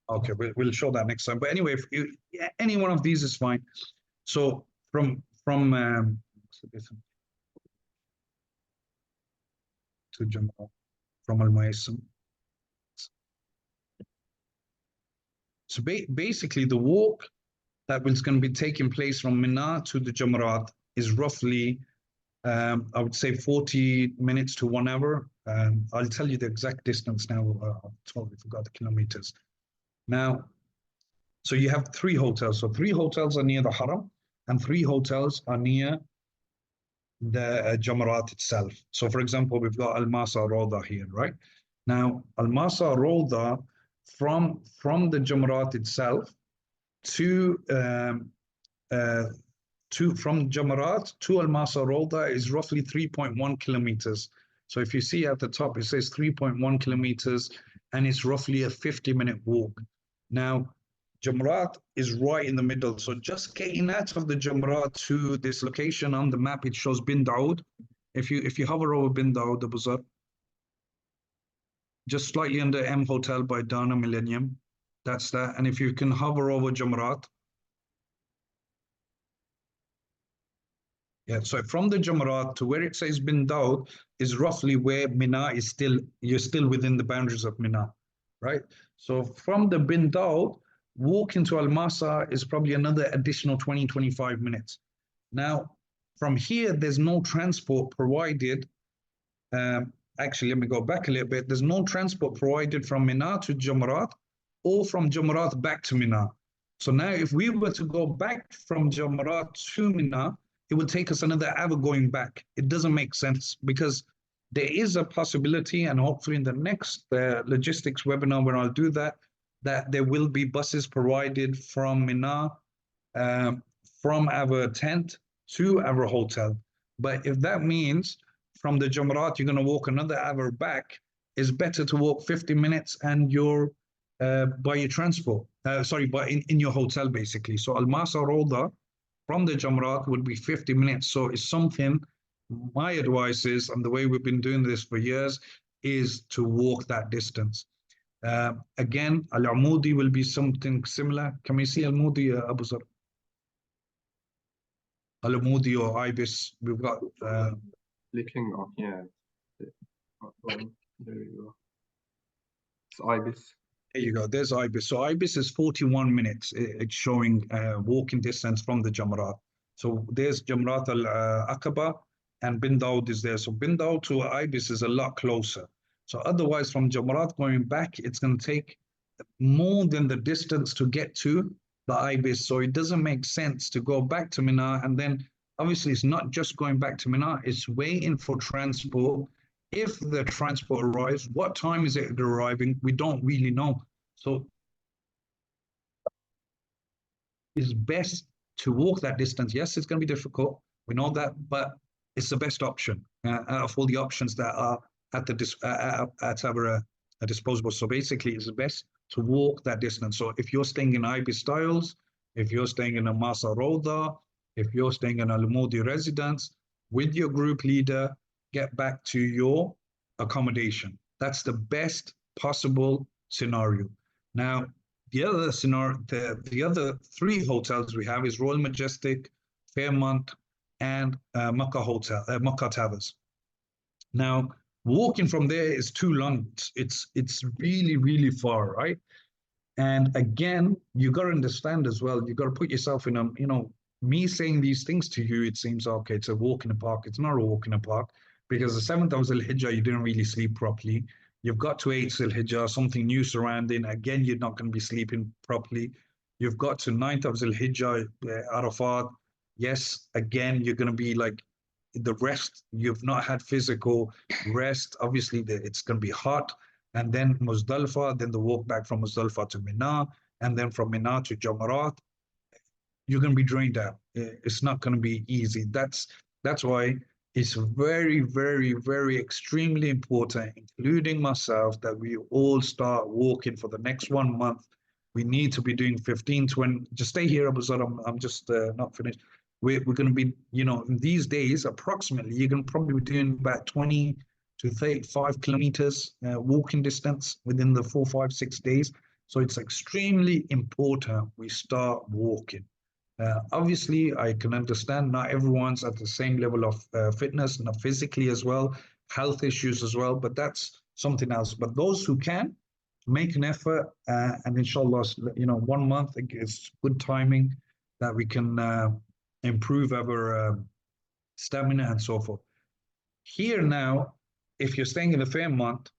S3: Okay, we'll show that next time. But anyway, any one of these is fine. So from to Jamra, from Al-Mu'aysim. So basically, the walk that was going to be taking place from Mina to the Jamarat is roughly, I would say, 40 minutes to 1 hour. I'll tell you the exact distance now. I totally forgot the kilometers. Now, so you have 3 hotels. So 3 hotels are near the Haram, and 3 hotels are near the Jamarat itself. So for example, we've got Al-Masa Rawda here, right? Now, Al-Masa Rawda, from the Jamarat itself from Jamarat to Al-Masa Rawda is roughly 3.1 kilometers. So if you see at the top, it says 3.1 kilometers, and it's roughly a 50-minute walk. Now, Jamarat is right in the middle. So just getting out of the Jamarat to this location on the map, it shows Bin Dawood. If you hover over Bin Dawood, Abu Zar, just slightly under M Hotel by Dana Millennium, that's that. And if you can hover over Jamarat, yeah, so from the Jamarat to where it says Bin Dawood is roughly where Mina is still, you're still within the boundaries of Mina, right? So from the Bin Dawood Walking to Al Masa is probably another additional 20, 25 minutes. Now, from here, there's no transport provided. Actually, let me go back a little bit. There's no transport provided from Mina to Jamarat or from Jamarat back to Mina. So now if we were to go back from Jamarat to Mina, it would take us another hour going back. It doesn't make sense because there is a possibility, and hopefully in the next logistics webinar where I'll do that, that there will be buses provided from Mina, from our tent to our hotel. But if that means from the Jamarat you're going to walk another hour back, it's better to walk 50 minutes and you're by your transport, in your hotel basically. So Al Masa Roda from the Jamarat would be 50 minutes. So it's something, my advice is, and the way we've been doing this for years, is to walk that distance. Again, Al-Amudi will be something similar. Can we see Al-Amudi, Abu Zar? Al-Amudi or Ibis, we've got...
S1: Clicking on, yeah. There you go. It's Ibis.
S3: There you go, there's Ibis. So Ibis is 41 minutes. It's showing walking distance from the Jamarat. So there's Jamarat al-Aqaba and Bin Daud is there. So Bin Daud to Ibis is a lot closer. So otherwise from Jamarat going back, it's going to take more than the distance to get to the Ibis. So it doesn't make sense to go back to Mina, and then obviously it's not just going back to Mina, it's waiting for transport. If the transport arrives, what time is it arriving? We don't really know. So it's best to walk that distance. Yes, it's going to be difficult. We know that, but it's the best option out of all the options that are at our disposal. So basically, it's best to walk that distance. So if you're staying in Ibis Styles, if you're staying in a Masa Roda, if you're staying in a Al-Mudi residence, with your group leader, get back to your accommodation. That's the best possible scenario. Now, the other scenario, the other three hotels we have is Royal Majestic, Fairmont, and Makkah Hotel, Makkah Towers. Now, walking from there is too long. It's really, really far, right? And again, you got to understand as well, you got to put yourself in a, you know, me saying these things to you, it seems, okay, it's a walk in the park. It's not a walk in the park, because the 7th of Zul-Hijjah, you didn't really sleep properly. You've got to 8th Zul-Hijjah, something new surrounding. Again, you're not going to be sleeping properly. You've got to 9th of Zul-Hijjah, Arafat. Yes, again, you're going to be like, the rest, you've not had physical rest. Obviously, it's going to be hot. And then Muzdalifah, then the walk back from Muzdalifah to Mina, and then from Mina to Jamarat. You're going to be drained out. It's not going to be easy. That's why it's very, very, very extremely important, including myself, that we all start walking for the next 1 month. We need to be doing 15, 20. Just stay here, Abu Zar. I'm just not finished. We're going to be, you know, in these days, approximately, you're going to probably be doing about 20 to 35 kilometers walking distance within the 4, 5, 6 days. So it's extremely important we start walking. Obviously, I can understand not everyone's at the same level of fitness, not physically as well, health issues as well, but that's something else. But those who can, make an effort, and inshallah, you know, 1 month is good timing that we can improve our stamina and so forth. Here now, if you're staying in the Fairmont,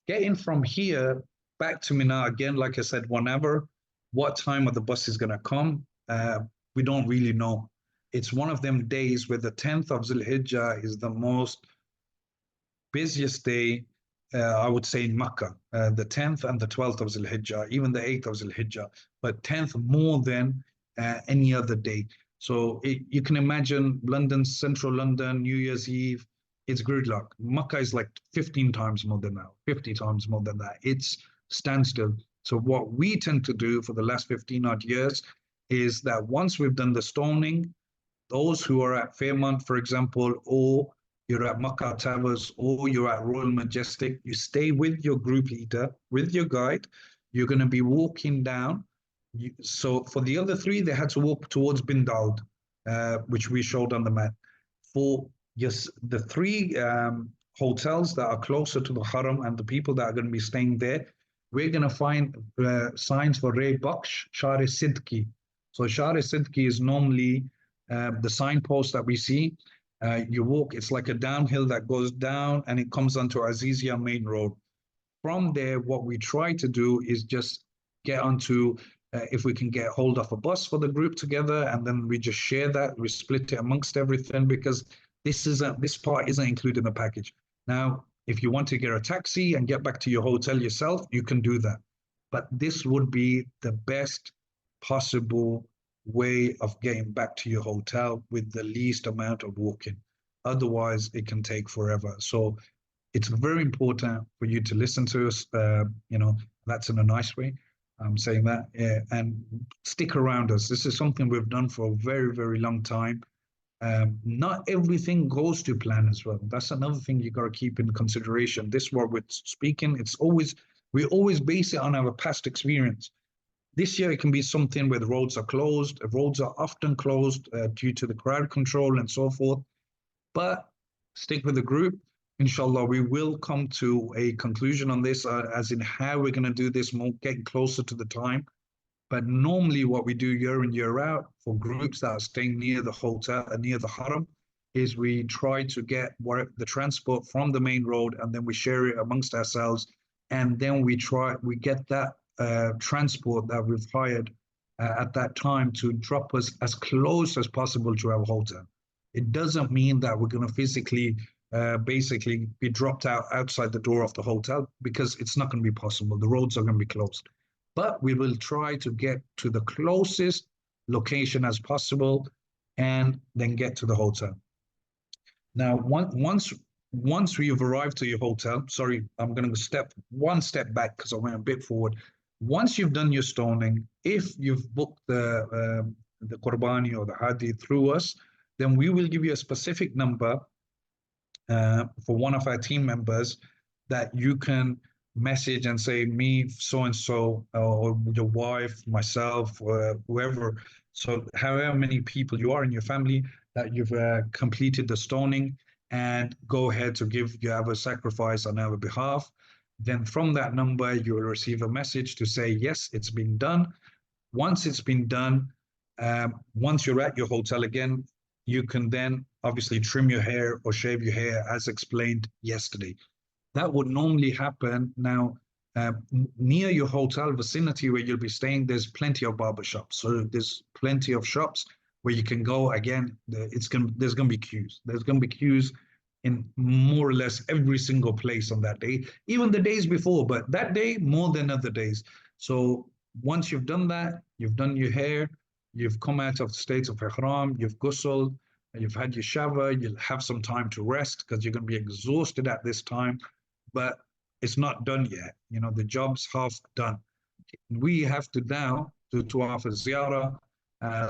S3: getting from here back to Mina, again, like I said, 1 hour, what time are the buses going to come? We don't really know. It's one of them days where the 10th of Zul-Hijjah is the most busiest day, I would say, in Makkah. The 10th and the 12th of Zul-Hijjah, even the 8th of Zul-Hijjah, but 10th more than any other day. So you can imagine London, central London, New Year's Eve, it's gridlock. Makkah is like 15 times more than that, 50 times more than that. It's standstill. So what we tend to do for the last 15 odd years is that once we've done the stoning, those who are at Fairmont, for example, or you're at Makkah Towers, or you're at Royal Majestic, you stay with your group leader, with your guide. You're going to be walking down. So for the other three, they had to walk towards Bin Daud, which we showed on the map. For the three hotels that are closer to the Haram and the people that are going to be staying there, we're going to find signs for Ray Baksh, Share Sidki. So Share Sidki is normally the signpost that we see. You walk, it's like a downhill that goes down and it comes onto Azizia main road. From there, what we try to do is just get onto, if we can get hold of a bus for the group together, and then we just share that, we split it amongst everything, because this part isn't included in the package. Now, if you want to get a taxi and get back to your hotel yourself, you can do that. But this would be the best possible way of getting back to your hotel with the least amount of walking. Otherwise, it can take forever. So it's very important for you to listen to us. That's in a nice way. I'm saying that, and stick around us. This is something we've done for a very, very long time. Not everything goes to plan as well. That's another thing you got to keep in consideration. This is what we're speaking. We always base it on our past experience. This year, it can be something where the roads are closed. Roads are often closed due to the crowd control and so forth. But stick with the group. Inshallah, we will come to a conclusion on this, as in how we're going to do this more, getting closer to the time. But normally what we do year in, year out for groups that are staying near the hotel, near the haram, is we try to get the transport from the main road, and then we share it amongst ourselves. And then we get that transport that we've hired at that time to drop us as close as possible to our hotel. It doesn't mean that we're going to physically basically be dropped outside the door of the hotel, because it's not going to be possible. The roads are going to be closed. But we will try to get to the closest location as possible and then get to the hotel. Now, once we've arrived to your hotel, sorry, I'm going to step one step back because I went a bit forward. Once you've done your stoning, if you've booked the Qurbani or the Hadi through us, then we will give you a specific number for one of our team members that you can message and say, me, so-and-so, or your wife, myself, or whoever. So however many people you are in your family, that you've completed the stoning, and go ahead to give your sacrifice on our behalf. Then from that number, you will receive a message to say, yes, it's been done. Once it's been done, once you're at your hotel again, you can then obviously trim your hair or shave your hair as explained yesterday. That would normally happen. Now, near your hotel vicinity where you'll be staying, there's plenty of barbershops. So there's plenty of shops where you can go. Again, there's going to be queues. There's going to be queues in more or less every single place on that day, even the days before, but that day more than other days. So once you've done that, you've done your hair, you've come out of the state of ihram, you've ghusl, you've had your shower, you'll have some time to rest because you're going to be exhausted at this time, but it's not done yet. The job's half done. We have to now do Tawaf al-Ziyarah.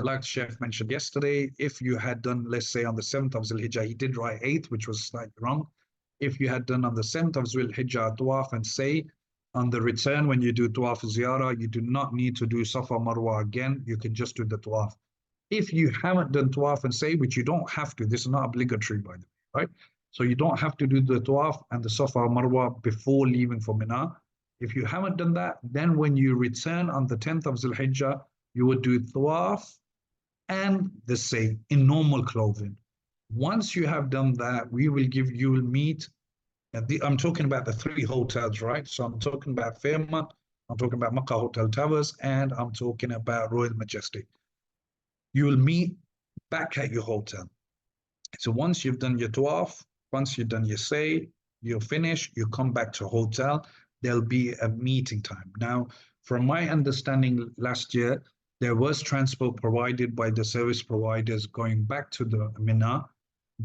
S3: Like the Chef mentioned yesterday, if you had done, let's say on the 7th of Zulhijjah, he did write 8th, which was slightly wrong. If you had done on the 7th of Zulhijjah Tawaf and say, on the return when you do Tawaf al-Ziyarah, you do not need to do Safa Marwa again, you can just do the Tawaf. If you haven't done Tawaf and say, which you don't have to, this is not obligatory by the way, right? So you don't have to do the Tawaf and the Safa Marwa before leaving for Mina. If you haven't done that, then when you return on the 10th of Zulhijjah, you would do Tawaf and the say in normal clothing. Once you have done that, you will meet, I'm talking about the 3 hotels, right? So I'm talking about Fairmont, I'm talking about Makkah Hotel Towers, and I'm talking about Royal Majestic. You will meet back at your hotel. So once you've done your Tawaf, once you've done your say, you're finished, you come back to hotel, there'll be a meeting time. Now, from my understanding last year, there was transport provided by the service providers going back to the Mina,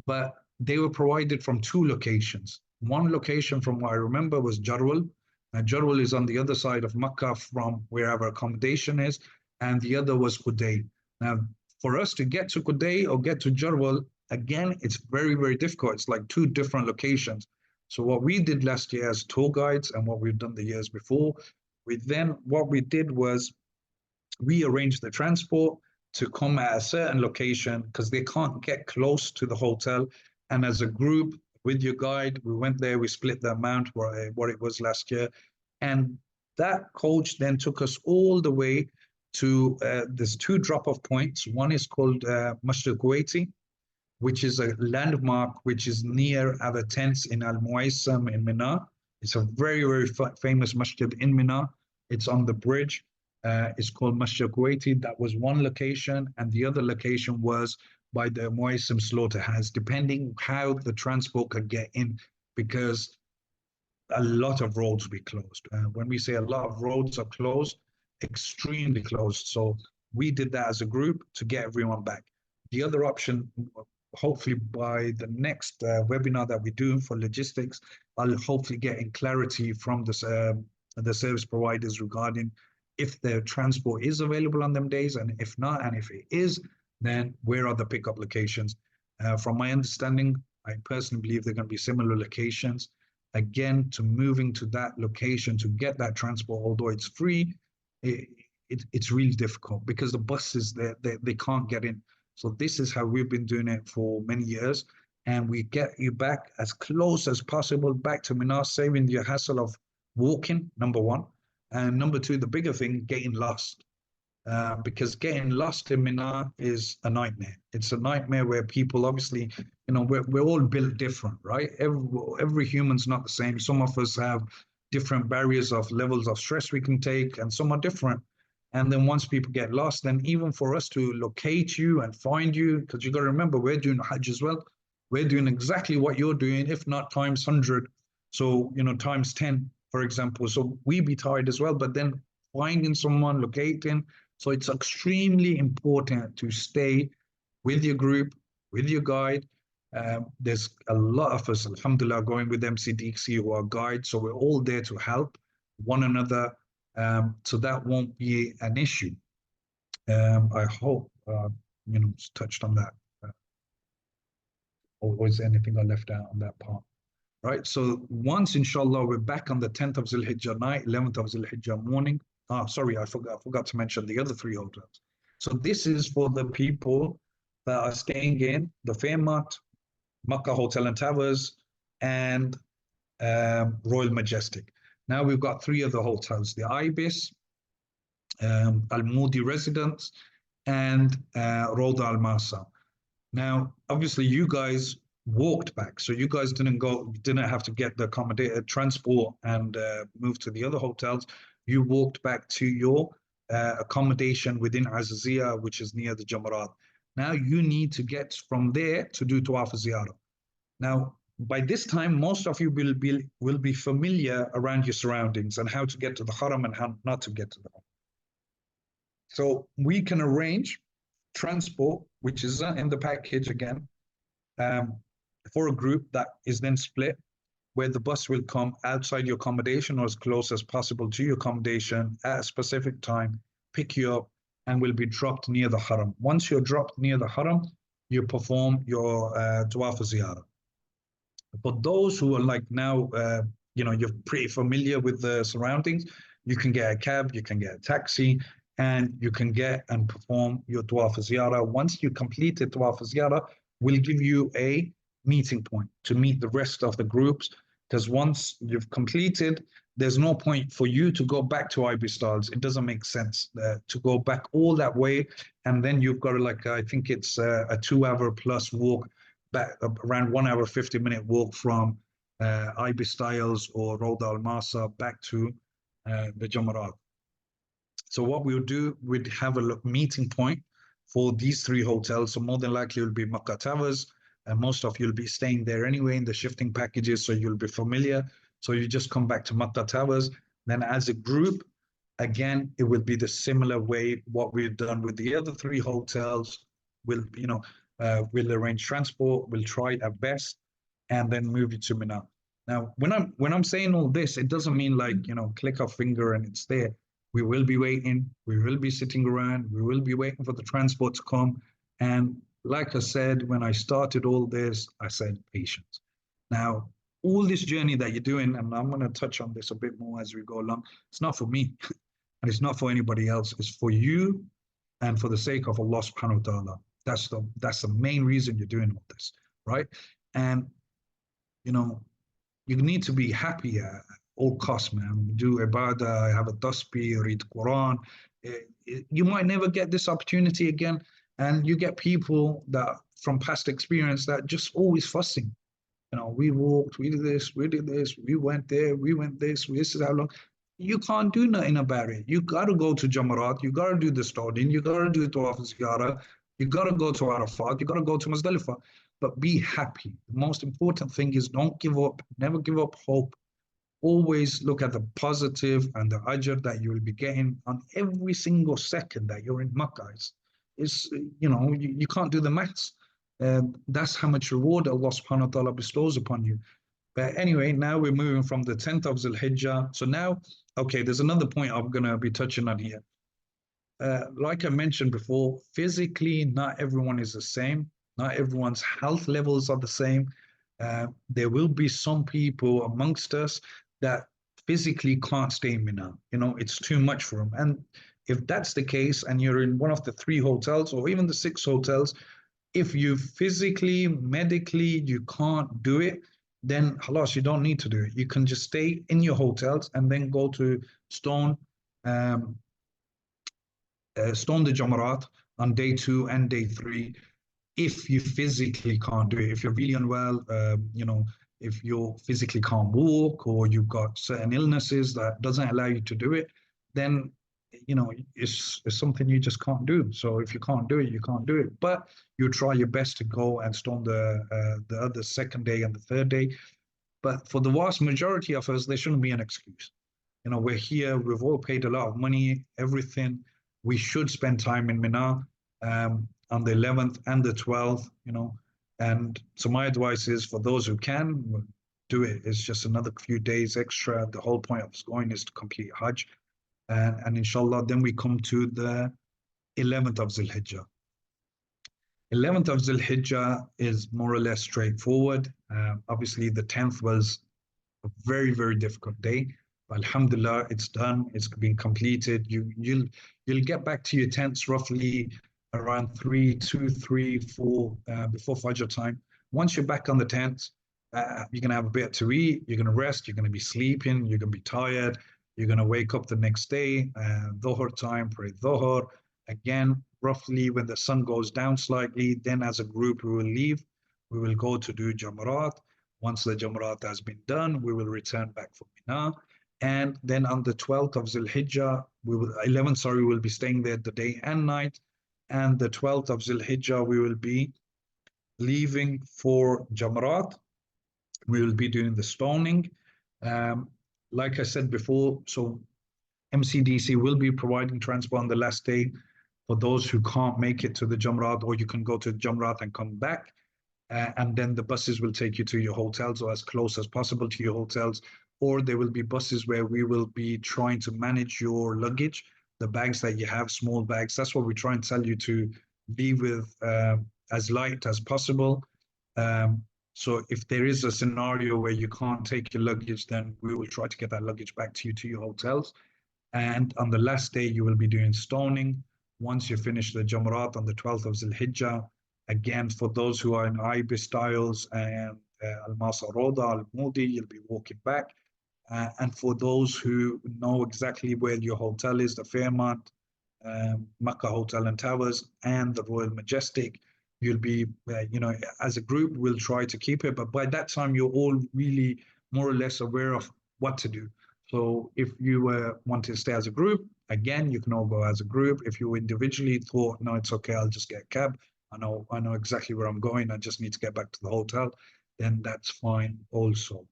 S3: but they were provided from 2 locations. One location, from what I remember, was Jarwal. Jarwal is on the other side of Makkah from where our accommodation is, and the other was Quday. Now, for us to get to Quday or get to Jarwal, again, it's very, very difficult. It's like 2 different locations. So what we did last year as tour guides and what we've done the years before, what we did was we arranged the transport to come at a certain location because they can't get close to the hotel. And as a group with your guide, we went there, we split the amount what it was last year. And That coach then took us all the way to, there's two drop-off points. One is called Masjid Kuwaiti, which is a landmark which is near our tents in Al Muaysam in Mina. It's a very, very famous masjid in Mina. It's on the bridge. It's called Masjid Kuwaiti. That was one location, and the other location was by the Muaysam slaughterhouse, depending how the transport could get in, because a lot of roads will be closed. When we say a lot of roads are closed, extremely closed. So we did that as a group to get everyone back. The other option, hopefully by the next webinar that we do for logistics, I'll hopefully get in clarity from the service providers regarding if their transport is available on them days, and if not, and if it is, then where are the pickup locations? From my understanding, I personally believe they're going to be similar locations. Again, to moving to that location to get that transport, although it's free, it's really difficult because the buses, they can't get in. So this is how we've been doing it for many years. And we get you back as close as possible back to Mina, saving the hassle of walking, number one. And number two, the bigger thing, getting lost. Because getting lost in Mina is a nightmare. It's a nightmare where people, obviously, you know, we're all built different, right? Every human's not the same. Some of us have different barriers of levels of stress we can take, and some are different. And then once people get lost, then even for us to locate you and find you, because you got to remember, we're doing Hajj as well. We're doing exactly what you're doing, if not times 100. So, you know, times 10, for example. So we be tired as well, but then finding someone, locating. So it's extremely important to stay with your group, with your guide. There's a lot of us, alhamdulillah, going with MCDC who are guides. So we're all there to help one another. So that won't be an issue. I hope, you know, touched on that. Or was there anything I left out on that part? Right. So once, inshallah, we're back on the 10th of Zulhijjah night, 11th of Zulhijjah morning. Sorry, I forgot to mention the other three hotels. So this is for the people that are staying in the Fairmont, Makkah Hotel and Towers, and Royal Majestic. Now we've got three other hotels: the Ibis, Al Moodi Residence, and Roda Al Masa. Now, obviously, you guys walked back, so you guys didn't have to get the accommodated transport and move to the other hotels. You walked back to your accommodation within Azazia, which is near the Jamarat. Now you need to get from there to do Tawaf Ziyarah. Now, by this time, most of you will be familiar around your surroundings and how to get to the Haram and how not to get to the Haram. So we can arrange transport, which is in the package again, for a group that is then split, where the bus will come outside your accommodation or as close as possible to your accommodation at a specific time, pick you up, and will be dropped near the Haram. Once you're dropped near the Haram, you perform your Tawaf Ziyarah. For those who are like now, you know, you're pretty familiar with the surroundings, you can get a cab, you can get a taxi, and you can get and perform your Tawaf Ziyarah. Once you complete the Tawaf Ziyarah, we'll give you a meeting point to meet the rest of the groups, because once you've completed, there's no point for you to go back to Ibis Styles. It doesn't make sense to go back all that way, and then you've got like, I think it's a 2-hour plus walk back, around 1 hour 50-minute walk from Ibis Styles or Roda Al Masa back to the Jamarat. So what we'll do, we'd have a meeting point for these three hotels. So more than likely it'll be Makkah Towers, and most of you'll be staying there anyway in the shifting packages, so you'll be familiar. So you just come back to Makkah Towers. Then as a group, again, it will be the similar way what we've done with the other three hotels. We'll, you know, we'll arrange transport, we'll try our best, and then move you to Mina. Now, when I'm saying all this, it doesn't mean like, you know, click a finger and it's there. We will be waiting, we will be sitting around, we will be waiting for the transport to come. And like I said, when I started all this, I said patience. Now, all this journey that you're doing, and I'm going to touch on this a bit more as we go along, it's not for me and it's not for anybody else. It's for you and for the sake of Allah subhanahu wa ta'ala. That's the main reason you're doing all this, right? And, you know, you need to be happy all costs, man. Do ibadah, have a tasbih, read Quran. You might never get this opportunity again. And you get people that from past experience that just always fussing. You know, we walked, we did this, we went there, we went this is how long. You can't do nothing about it. You got to go to Jamarat, you got to do the stoning, you got to do Tawaf Ziyarah, you got to go to Arafat, you got to go to Muzdalifah. But be happy. The most important thing is don't give up, never give up hope. Always look at the positive and the ajr that you will be getting on every single second that you're in Makkah. It's you know, you can't do the maths. That's how much reward Allah subhanahu wa ta'ala bestows upon you. But anyway, now we're moving from the 10th of Zul Hijjah. So now, okay, there's another point I'm going to be touching on here. Like I mentioned before, physically, not everyone is the same. Not everyone's health levels are the same. There will be some people amongst us that physically can't stay in Mina. You know, it's too much for them. And if that's the case, and you're in one of the 3 hotels or even the 6 hotels, if you physically, medically, you can't do it, then halas, you don't need to do it. You can just stay in your hotels and then go to stone the Jamarat on day 2 and day 3. If you physically can't do it, if you're really unwell, you know, if you physically can't walk or you've got certain illnesses that doesn't allow you to do it, then, you know, it's something you just can't do. So if you can't do it, you can't do it. But you try your best to go and stone the other 2nd day and the 3rd day. But for the vast majority of us, there shouldn't be an excuse. You know, we're here, we've all paid a lot of money, everything. We should spend time in Mina on the 11th and the 12th, you know. And so my advice is for those who can, do it. It's just another few days extra. The whole point of us going is to complete Hajj. And inshallah, then we come to the 11th of Zul Hijjah. 11th of Zul Hijjah is more or less straightforward. Obviously, the 10th was a very, very difficult day. But alhamdulillah, it's done. It's been completed. You'll get back to your tents roughly around 3, 2, 3, 4 before Fajr time. Once you're back on the tents, you're going to have a bit to eat. You're going to rest. You're going to be sleeping. You're going to be tired. You're going to wake up the next day, Dhuhr time, pray Dhuhr. Again, roughly when the sun goes down slightly, then as a group we will leave. We will go to do Jamarat. Once the Jamarat has been done, we will return back for Mina. And then on the 12th of Zul Hijjah, 11th, sorry, we will be staying there the day and night. And the 12th of Zul Hijjah, we will be leaving for Jamarat. We will be doing the stoning. Like I said before, so MCDC will be providing transport on the last day for those who can't make it to the Jamarat, or you can go to Jamarat and come back. And then the buses will take you to your hotels or as close as possible to your hotels. Or there will be buses where we will be trying to manage your luggage, the bags that you have, small bags. That's what we try and tell you to leave with as light as possible. So if there is a scenario where you can't take your luggage, then we will try to get that luggage back to you to your hotels. And on the last day, you will be doing stoning. Once you finish the Jamarat on the 12th of Zul Hijjah, again, for those who are in Ibis Styles and Al-Masa Roda, Al-Mudi, you'll be walking back. And for those who know exactly where your hotel is, the Fairmont, Makkah Hotel and Towers, and the Royal Majestic, you'll be, you know, as a group, we'll try to keep it. But by that time, you're all really more or less aware of what to do. So if you want to stay as a group, again, you can all go as a group. If you individually thought, no, it's okay, I'll just get a cab. I know exactly where I'm going. I just need to get back to the hotel. Then that's fine also.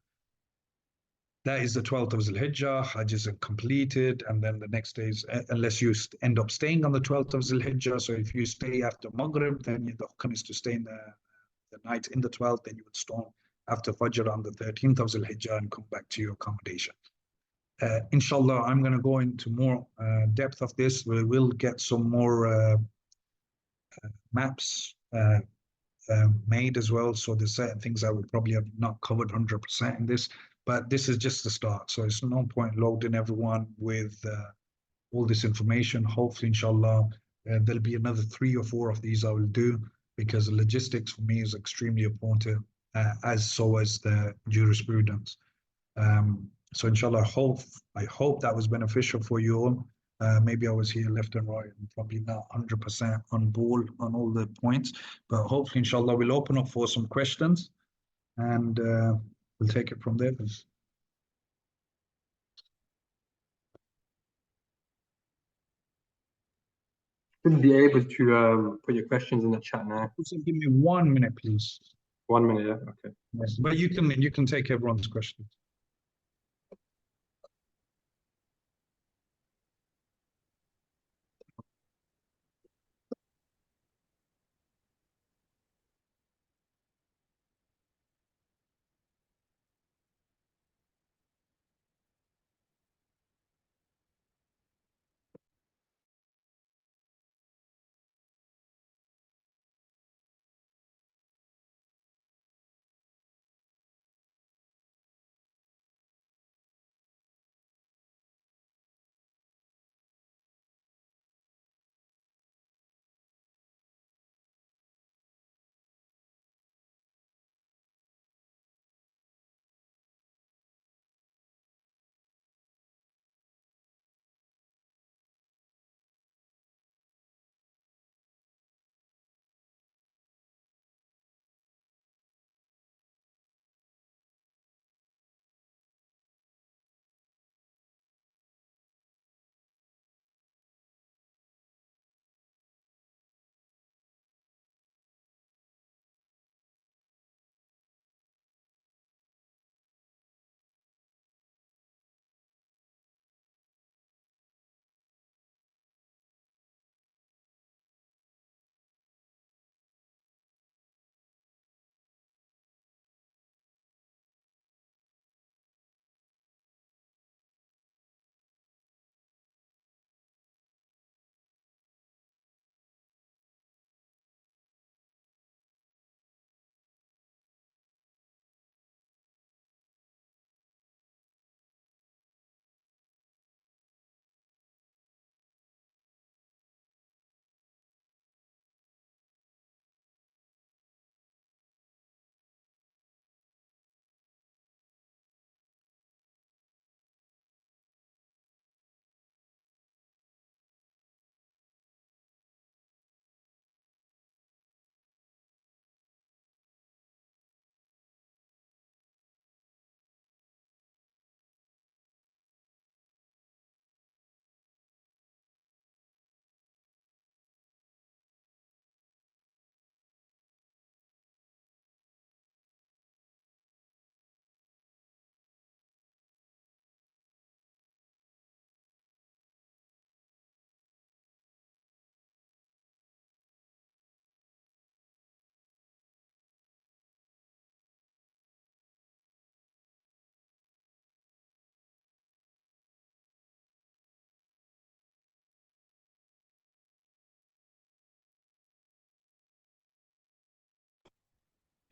S3: That is the 12th of Zul Hijjah. Hajj is completed. And then the next day is, unless you end up staying on the 12th of Zul Hijjah. So if you stay after Maghrib, then the hukam is to stay in the night in the 12th. Then you would stone after Fajr on the 13th of Zul Hijjah and come back to your accommodation. Inshallah, I'm going to go into more depth of this. We will get some more maps made as well. So there's certain things I would probably have not covered 100% in this. But this is just the start. So it's no point loading everyone with all this information. Hopefully, inshallah, there'll be another 3 or 4 of these I will do, because the logistics for me is extremely important, as so as the jurisprudence. So inshallah, I hope that was beneficial for you all. Maybe I was here left and right and probably not 100% on ball on all the points, but hopefully inshallah we'll open up for some questions and we'll take it from there.
S1: Should be able to put your questions in the chat now.
S3: So give me 1 minute, please.
S1: 1 minute, yeah, okay.
S3: Yes, but you can take everyone's questions.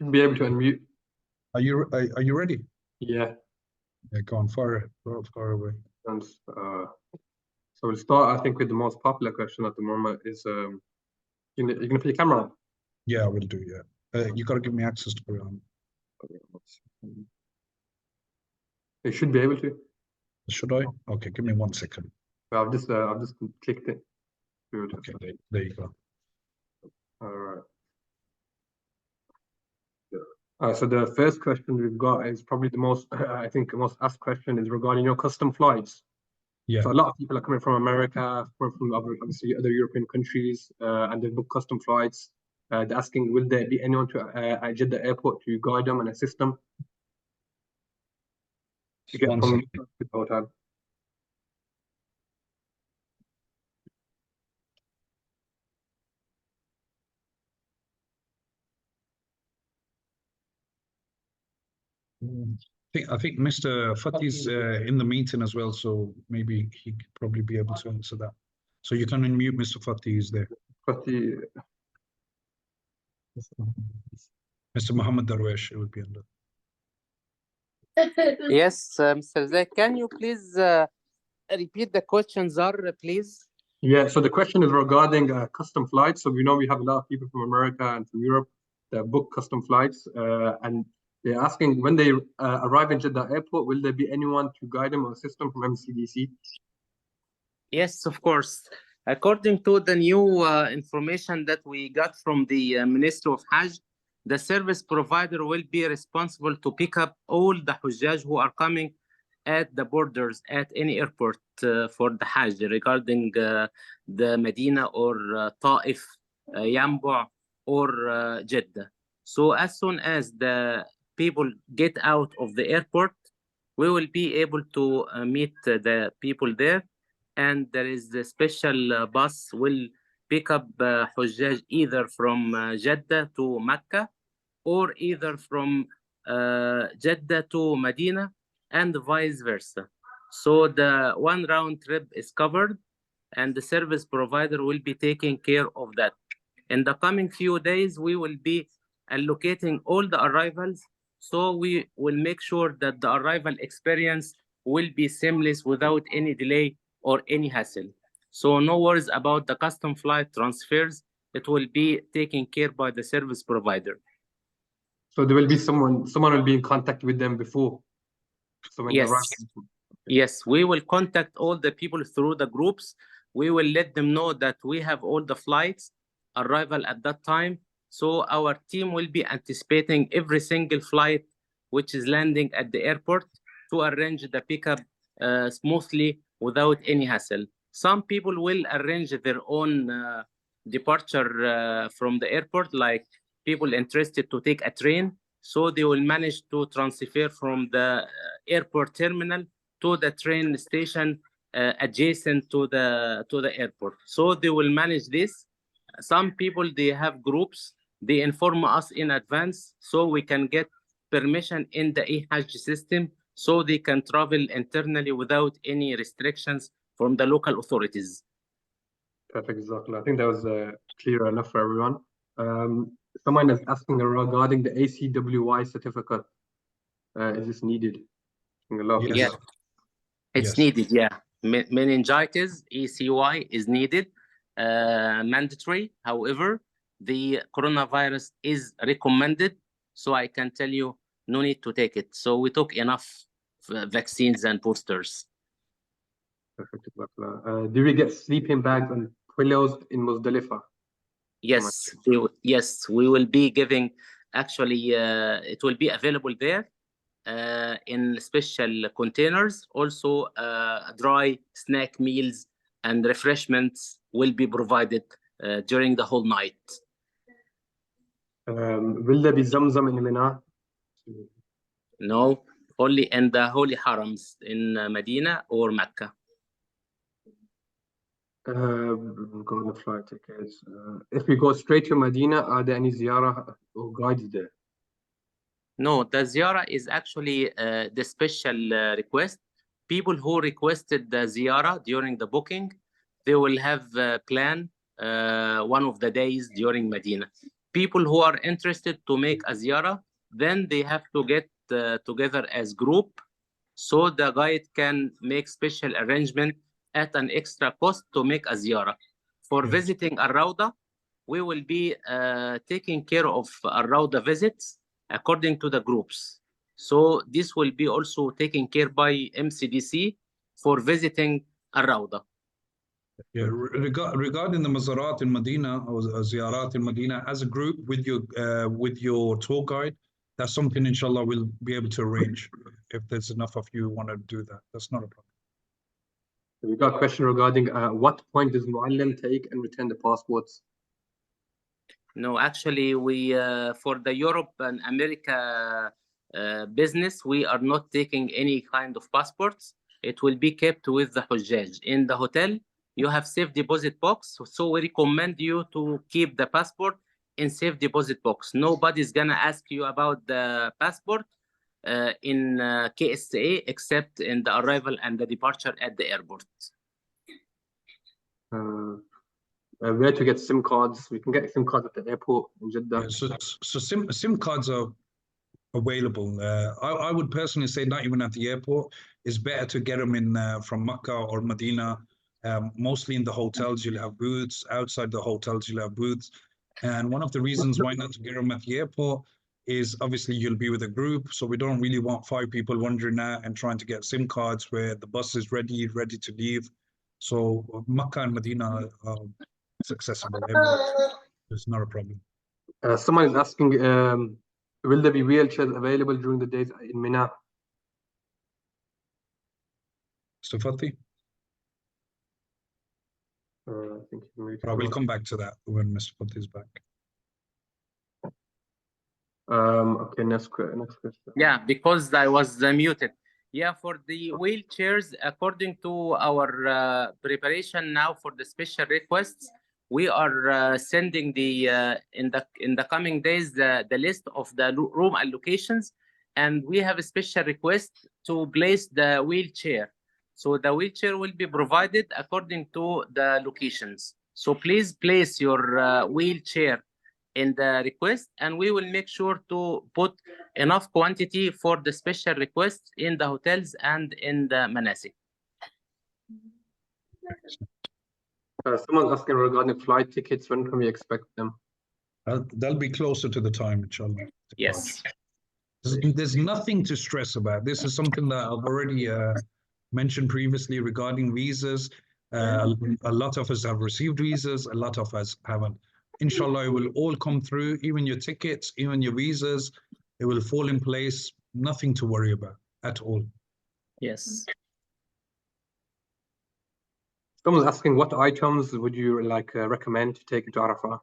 S1: Should be able to unmute.
S3: Are you ready?
S1: Yeah.
S3: Yeah, go on, far away.
S1: And, so we'll start, I think, with the most popular question at the moment is, you're gonna put your camera on?
S3: Yeah, I will do, yeah. You gotta give me access to put it on.
S1: You should be able to.
S3: Should I? Okay, give me 1 second.
S1: I've just clicked it. Good.
S3: Okay, there you go.
S1: All right. So the first question we've got is probably the most, I think, the most asked question is regarding your custom flights.
S3: Yeah.
S1: So a lot of people are coming from America, from obviously other European countries, and they book custom flights. They're asking, will there be anyone at Jeddah airport to guide them and assist them to get from the hotel?
S3: I think Mr. Fatih's in the meeting as well, so maybe he could probably be able to answer that. So you can unmute Mr. Fatih, is there.
S1: Fatih,
S3: Mr. Muhammad Darwish, it would be under.
S2: Yes, Mr. Zaid, can you please repeat the question, Zar, please?
S1: yeah, so the question is regarding custom flights. So we know we have a lot of people from America and from Europe that book custom flights, and They're asking when they arrive in Jeddah airport, will there be anyone to guide them or assist them from MCDC?
S2: Yes, of course. According to the new information that we got from the Ministry of Hajj, the service provider will be responsible to pick up all the Hujjaj who are coming at the borders at any airport for the Hajj regarding the Medina or Ta'if, Yambu' or Jeddah. So as soon as the people get out of the airport, we will be able to meet the people there, and there is a special bus will pick up Hujjaj either from Jeddah to Makkah or either from Jeddah to Medina and vice versa. So the one round trip is covered and the service provider will be taking care of that. In the coming few days, we will be allocating all the arrivals. So we will make sure that the arrival experience will be seamless without any delay or any hassle. So no worries about the custom flight transfers. It will be taken care by the service provider.
S1: So there will be someone will be in contact with them before. So when they
S2: Yes.
S1: arrive.
S2: Yes, we will contact all the people through the groups. We will let them know that we have all the flights arrival at that time. So our team will be anticipating every single flight which is landing at the airport to arrange the pickup smoothly without any hassle. Some people will arrange their own departure from the airport, like people interested to take a train. So they will manage to transfer from the airport terminal to the train station adjacent to the airport. So they will manage this. Some people, they have groups, they inform us in advance so we can get permission in the e-Hajj system so they can travel internally without any restrictions from the local authorities.
S1: Perfect, exactly. I think that was clear enough for everyone. Someone is asking regarding the ACWY certificate. Is this needed?
S2: Yeah, it's needed. Yeah, meningitis ECY is needed, mandatory. However, the coronavirus is recommended, so I can tell you no need to take it. So we took enough vaccines and boosters.
S1: Perfect. Do we get sleeping bags and pillows in Musdalifa?
S2: Yes, yes, we will be giving. Actually, it will be available there in special containers. Also, dry snack meals and refreshments will be provided during the whole night.
S1: Will there be Zamzam in Mina?
S2: No, only in the holy harams in Medina or Makkah.
S1: Regarding the flight tickets. If we go straight to Medina, are there any ziyarah or guides there?
S2: No, the ziyarah is actually the special request. People who requested the ziyarah during the booking, they will have plan one of the days during Medina. People who are interested to make a ziyarah, then they have to get together as group, so the guide can make special arrangement at an extra cost to make a ziyarah. For visiting Ar-Rawda, we will be taking care of Ar-Rawda visits according to the groups. So this will be also taken care by MCDC for visiting Ar-Rawda.
S3: Yeah, regarding the Mazarat in Medina or Ziyarat in Medina as a group with your tour guide, that's something inshallah we'll be able to arrange if there's enough of you who want to do that. That's not a problem.
S1: We got a question regarding what point does Muallim take and return the passports?
S2: No, actually, we for the Europe and America business, we are not taking any kind of passports. It will be kept with the Hujjaj. In the hotel, you have safe deposit box, so we recommend you to keep the passport in safe deposit box. Nobody's gonna ask you about the passport in KSA except in the arrival and the departure at the airport.
S1: Where to get SIM cards? We can get SIM cards at the airport in Jeddah.
S3: Yeah, so SIM cards are available. I would personally say not even at the airport. It's better to get them in from Makkah or Medina. Mostly in the hotels, you'll have booths. Outside the hotels, you'll have booths. And one of the reasons why not to get them at the airport is obviously you'll be with a group, so we don't really want 5 people wandering out and trying to get SIM cards where the bus is ready to leave. So Makkah and Medina is accessible everywhere. It's not a problem.
S1: Someone is asking, will there be wheelchairs available during the days in Mina?
S3: So Fatih?
S1: I think
S3: We'll come back to that when Mr. Fatih is back.
S1: Okay, next question.
S2: Yeah, because I was muted. Yeah, for the wheelchairs, according to our preparation now for the special requests, we are sending the in the coming days the list of the room allocations, and we have a special request to place the wheelchair. So the wheelchair will be provided according to the locations. So please place your wheelchair in the request, and we will make sure to put enough quantity for the special requests in the hotels and in the manasik.
S1: Someone's asking regarding flight tickets. When can we expect them?
S3: They'll be closer to the time, inshallah.
S2: Yes.
S3: There's nothing to stress about. This is something that I've already mentioned previously regarding visas. A lot of us have received visas, a lot of us haven't. Inshallah, it will all come through, even your tickets, even your visas, it will fall in place. Nothing to worry about at all.
S2: Yes.
S1: Someone's asking, what items would you recommend to take to Arafah?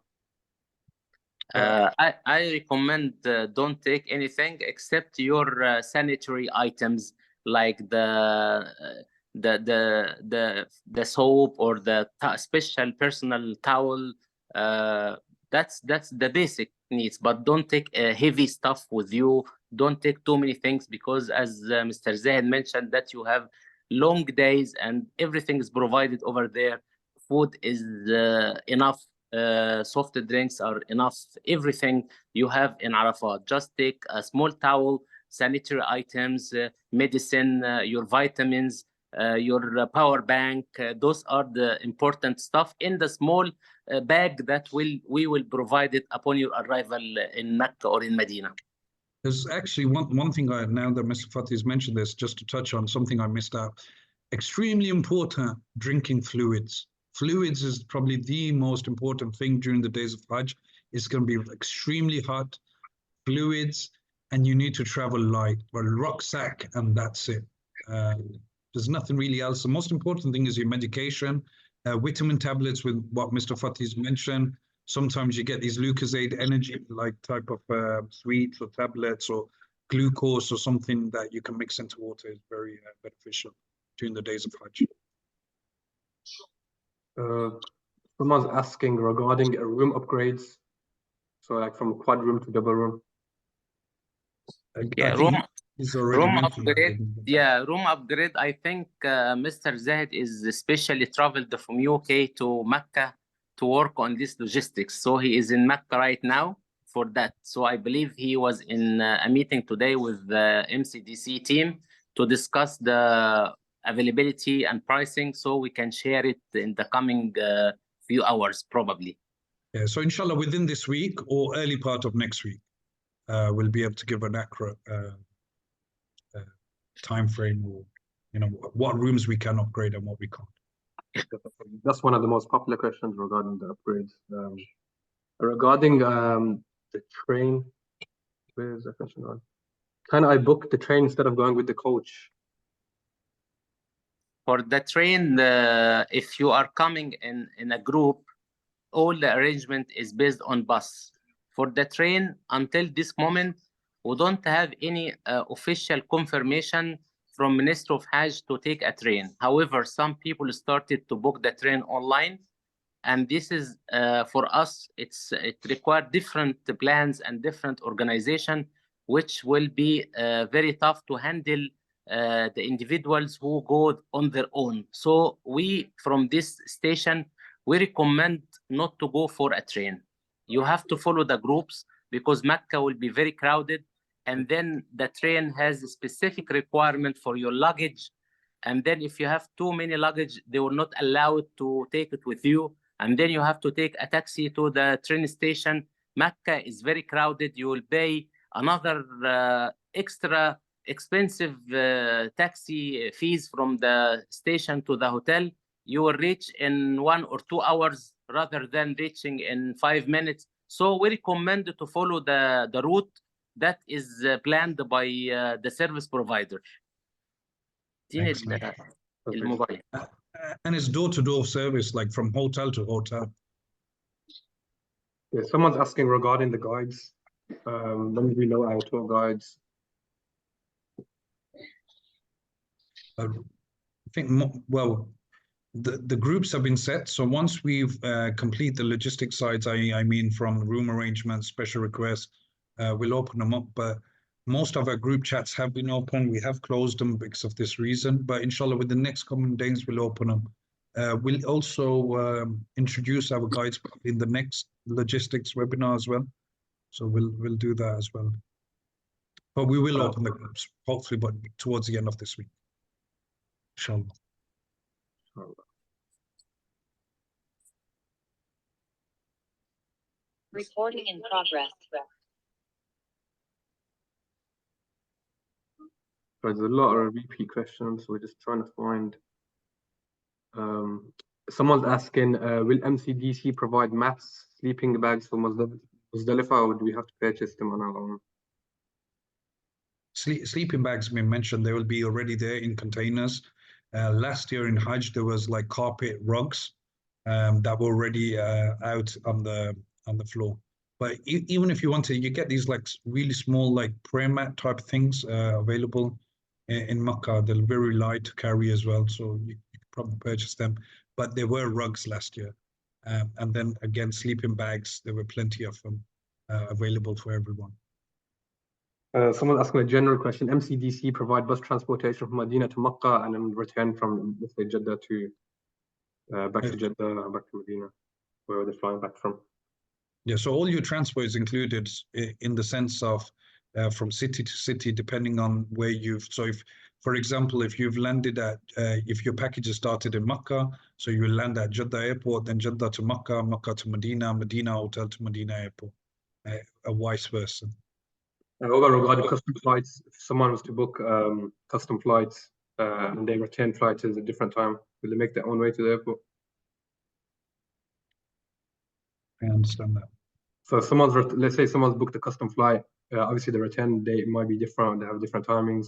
S2: I recommend don't take anything except your sanitary items like the soap or the special personal towel. That's the basic needs, but don't take heavy stuff with you. Don't take too many things, because as Mr. Zahed mentioned, that you have long days and everything is provided over there. Food is enough. Soft drinks are enough. Everything you have in Arafat. Just take a small towel, sanitary items, medicine, your vitamins, your power bank. Those are the important stuff in the small bag that we will provide it upon your arrival in Mecca or in Medina.
S3: There's actually one thing now that Mr. Fatih has mentioned this, just to touch on something I missed out. Extremely important, drinking fluids. Fluids is probably the most important thing during the days of Hajj. It's going to be extremely hot. Fluids, and you need to travel light. Well, rucksack, and that's it. There's nothing really else. The most important thing is your medication, vitamin tablets with what Mr. Fatih's mentioned. Sometimes you get these Lucozade energy like type of sweets or tablets or glucose or something that you can mix into water is very beneficial during the days of Hajj.
S1: Someone's asking regarding room upgrades. So like from quad room to double room.
S2: Yeah, room upgrade. Yeah, room upgrade. I think Mr. Zahed is especially traveled from UK to Mecca to work on this logistics. So he is in Mecca right now for that. So I believe he was in a meeting today with the MCDC team to discuss the availability and pricing, so we can share it in the coming few hours probably.
S3: Yeah, so inshallah within this week or early part of next week, we'll be able to give an accurate time frame, or what rooms we can upgrade and what we can't.
S1: That's one of the most popular questions regarding the upgrades. Regarding the train, where's the question on? Can I book the train instead of going with the coach?
S2: For the train, if you are coming in a group, all the arrangement is based on bus. For the train, until this moment, we don't have any official confirmation from Ministry of Hajj to take a train. However, some people started to book the train online, and this is for us, it requires different plans and different organization, which will be very tough to handle the individuals who go on their own. So we, from this station, we recommend not to go for a train. You have to follow the groups, because Mecca will be very crowded. And then the train has a specific requirement for your luggage. And then if you have too many luggage, they will not allow it to take it with you. And then you have to take a taxi to the train station. Mecca is very crowded. You will pay another extra expensive taxi fees from the station to the hotel. You will reach in 1 or 2 hours rather than reaching in 5 minutes. So we recommend to follow the route that is planned by the service provider.
S3: Excellent.
S2: الموبايل.
S3: And it's door-to-door service, like from hotel to hotel.
S1: Yeah, someone's asking regarding the guides. When we know our tour guides.
S3: I think, well, the groups have been set. So once we've complete the logistic sides, I mean from room arrangements, special requests, we'll open them up. But most of our group chats have been open. We have closed them because of this reason. But inshallah, with the next coming days, we'll open them. We'll also introduce our guides in the next logistics webinar as well. So we'll do that as well. But we will open the groups, hopefully, but towards the end of this week. Inshallah.
S4: Recording in progress.
S1: There's a lot of repeat questions. We're just trying to find. Someone's asking, will MCDC provide mats, sleeping bags for Muzdalifah, or do we have to purchase them on our own?
S3: Sleeping bags have been mentioned. They will be already there in containers. Last year in Hajj, there was like carpet rugs that were already out on the floor. But even if you want to, you get these like really small like prayer mat type things available in Makkah. They're very light to carry as well, so you can probably purchase them. But there were rugs last year. And then again, sleeping bags, there were plenty of them available for everyone.
S1: Someone's asking a general question. MCDC provide bus transportation from Medina to Makkah and then return from, let's say, Jeddah to back to Jeddah, back to Medina, where they're flying back from.
S3: Yeah, so all your transport is included in the sense of from city to city, depending on where you've. So if, for example, if you've landed at, if your package is started in Makkah, so you will land at Jeddah Airport, then Jeddah to Makkah, Makkah to Medina, Medina hotel to Medina Airport, vice versa.
S1: Regarding custom flights, if someone was to book custom flights and they return flights at a different time, will they make their own way to the airport?
S3: I understand that.
S1: So let's say someone's booked a custom flight. Obviously, the return date might be different. They have different timings.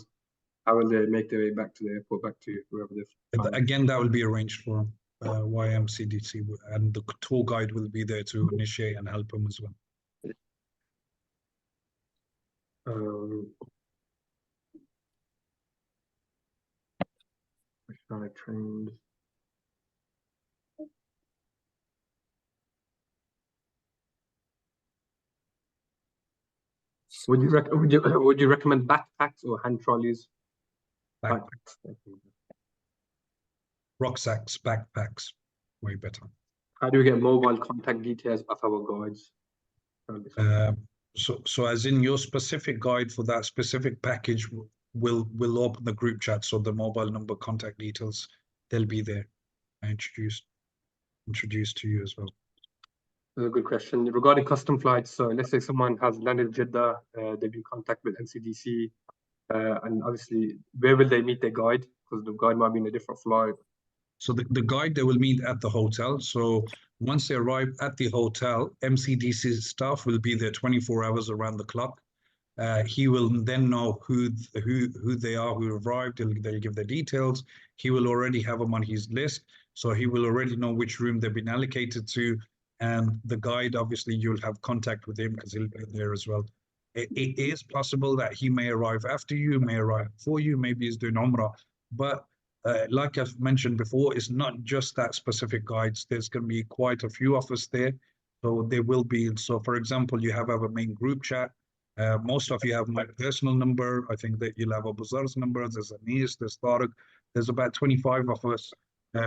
S1: How will they make their way back to the airport, back to wherever they're?
S3: Again, that will be arranged for YMCDC, and the tour guide will be there to initiate and help them as well.
S1: Trains. Would you recommend backpacks or hand trolleys?
S3: Backpacks. Rucksacks, backpacks, way better.
S1: How do we get mobile contact details of our guides?
S3: So as in your specific guide for that specific package, we'll open the group chat, so the mobile number, contact details, they'll be there. I introduced to you as well.
S1: That's a good question. Regarding custom flights, so let's say someone has landed in Jeddah, they've been in contact with MCDC, and obviously, where will they meet their guide? Because the guide might be in a different flight.
S3: So the guide, they will meet at the hotel. So once they arrive at the hotel, MCDC staff will be there 24 hours around the clock. He will then know who they are, who arrived. They'll give their details. He will already have them on his list, so he will already know which room they've been allocated to. And the guide, obviously, you'll have contact with him because he'll be there as well. It is possible that he may arrive after you, may arrive before you, maybe he's doing Umrah. But like I've mentioned before, it's not just that specific guides. There's going to be quite a few of us there. So there will be. So for example, you have our main group chat. Most of you have my personal number. I think that you'll have Abu Zar's number. There's Anis, there's Tariq. There's about 25 of us,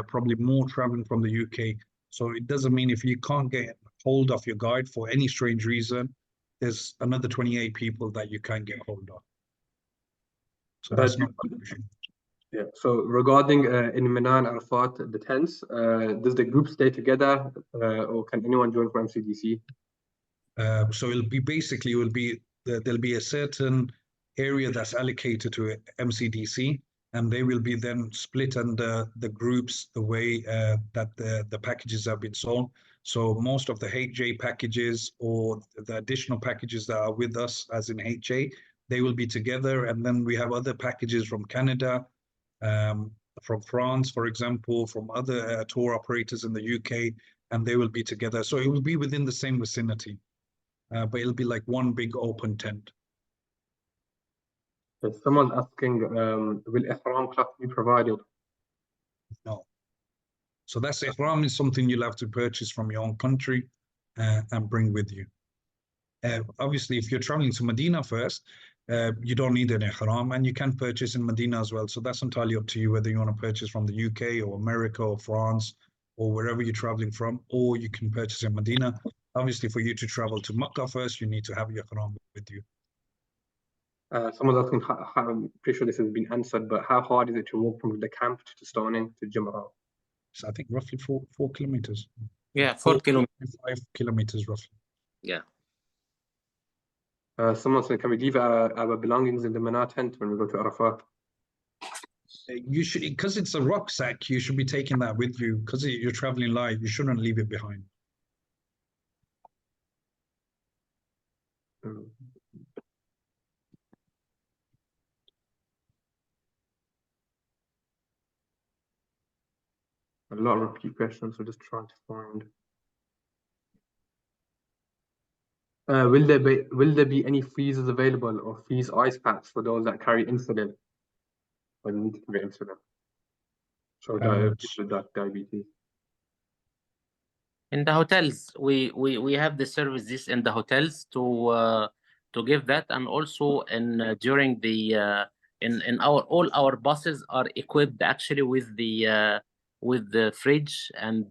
S3: probably more traveling from the UK. So it doesn't mean if you can't get hold of your guide for any strange reason, there's another 28 people that you can get hold of. So that's not an issue.
S1: Yeah. So regarding in Mina and Arafat, the tents, does the group stay together, or can anyone join from MCDC?
S3: So it'll be there'll be a certain area that's allocated to MCDC, and they will be then split under the groups the way that the packages have been sold. So most of the HJ packages or the additional packages that are with us, as in HJ, they will be together. And then we have other packages from Canada, from France, for example, from other tour operators in the UK, and they will be together. So it will be within the same vicinity, but it'll be like one big open tent.
S1: Someone's asking, will ihram cloth be provided?
S3: No. So that's ihram is something you'll have to purchase from your own country and bring with you. Obviously, if you're traveling to Medina first, you don't need an ihram, and you can purchase in Medina as well. So that's entirely up to you whether you want to purchase from the UK or America or France or wherever you're traveling from, or you can purchase in Medina. Obviously, for you to travel to Makkah first, you need to have your ihram with you.
S1: Someone's asking, I'm pretty sure this has been answered, but how hard is it to walk from the camp to stoning to Jamrah?
S3: So I think roughly 4 kilometers.
S2: Yeah, 4 kilometers.
S3: 5 kilometers roughly.
S2: Yeah.
S1: Someone said, can we leave our belongings in the Mina tent when we go to Arafat?
S3: You should, because it's a rucksack, you should be taking that with you. Because you're traveling light, you shouldn't leave it behind.
S1: A lot of repeat questions, so just trying to find. Will there be any freezers available or freeze ice packs for those that carry insulin? Or need to carry insulin. So people with diabetes.
S2: In the hotels, we have the services in the hotels to give that, and also in during the in all our buses are equipped actually with the fridge, and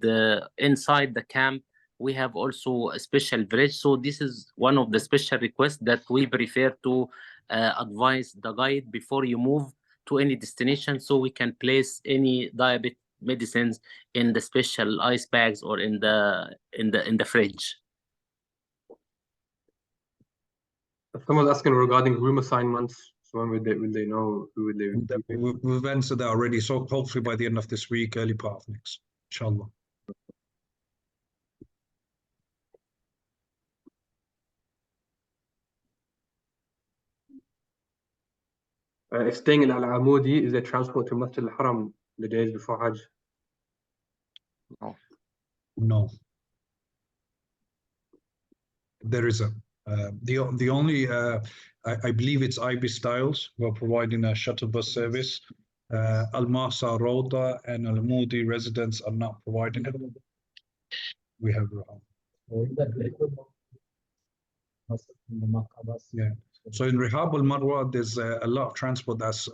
S2: inside the camp we have also a special fridge. So this is one of the special requests that we prefer to advise the guide before you move to any destination, so we can place any diabetic medicines in the special ice bags or in the fridge.
S1: Someone's asking regarding room assignments. So when will they know who would they?
S3: We've answered that already. So hopefully by the end of this week, early part of next, inshallah.
S1: If staying in Al-Amudi, is there transport to Masjid al-Haram the days before Hajj?
S3: No. There is the only I believe it's IB Styles who are providing a shuttle bus service. Al-Masa Roda and Al-Amudi residents are not providing it. We have yeah. So in Rihab al-Marwa, there's a lot of transport that's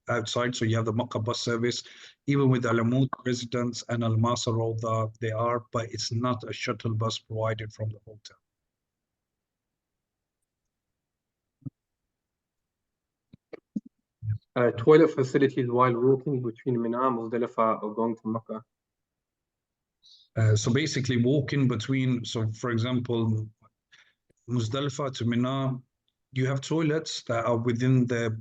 S3: outside. So you have the Makkah bus service, even with Al-Amud residents and Al-Masa Roda, they are, but it's not a shuttle bus provided from the hotel.
S1: Toilet facilities while walking between Mina, Muzdalifa, or going to Makkah?
S3: So basically walking between, so for example, Muzdalifa to Mina, you have toilets that are within the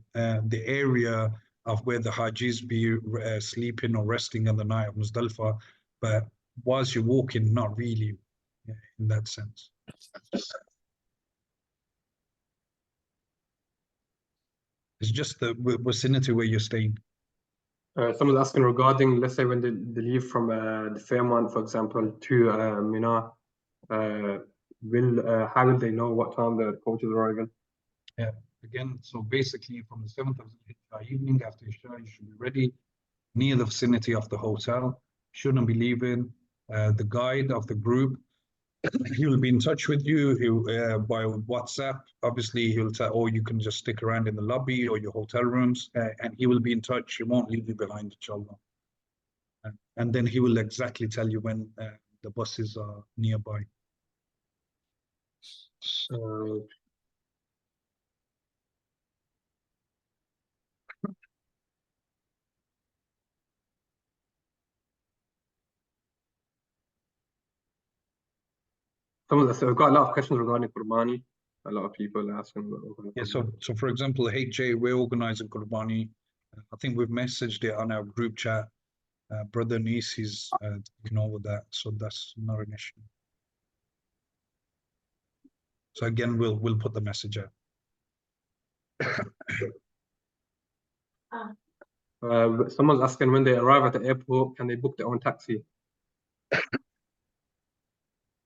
S3: area of where the Hajis be sleeping or resting on the night of Muzdalifa, but whilst you're walking, not really in that sense. It's just the vicinity where you're staying.
S1: Someone's asking regarding, let's say when they leave from the Fairmont, for example, to Mina, how will they know what time the coaches are arriving?
S3: Yeah, again, so basically from the 7th of evening after Isha, you should be ready near the vicinity of the hotel. Shouldn't be leaving. The guide of the group, he will be in touch with you by WhatsApp. Obviously, he'll tell, or you can just stick around in the lobby or your hotel rooms, and he will be in touch. He won't leave you behind, inshallah. And then he will exactly tell you when the buses are nearby.
S1: So we've got a lot of questions regarding Qurbani. A lot of people are asking.
S3: Yeah, so for example, HJ, we're organizing Qurbani. I think we've messaged it on our group chat. Brother Nice is taking over that, so that's not an issue. So again, we'll put the message out.
S1: Someone's asking when they arrive at the airport, can they book their own taxi?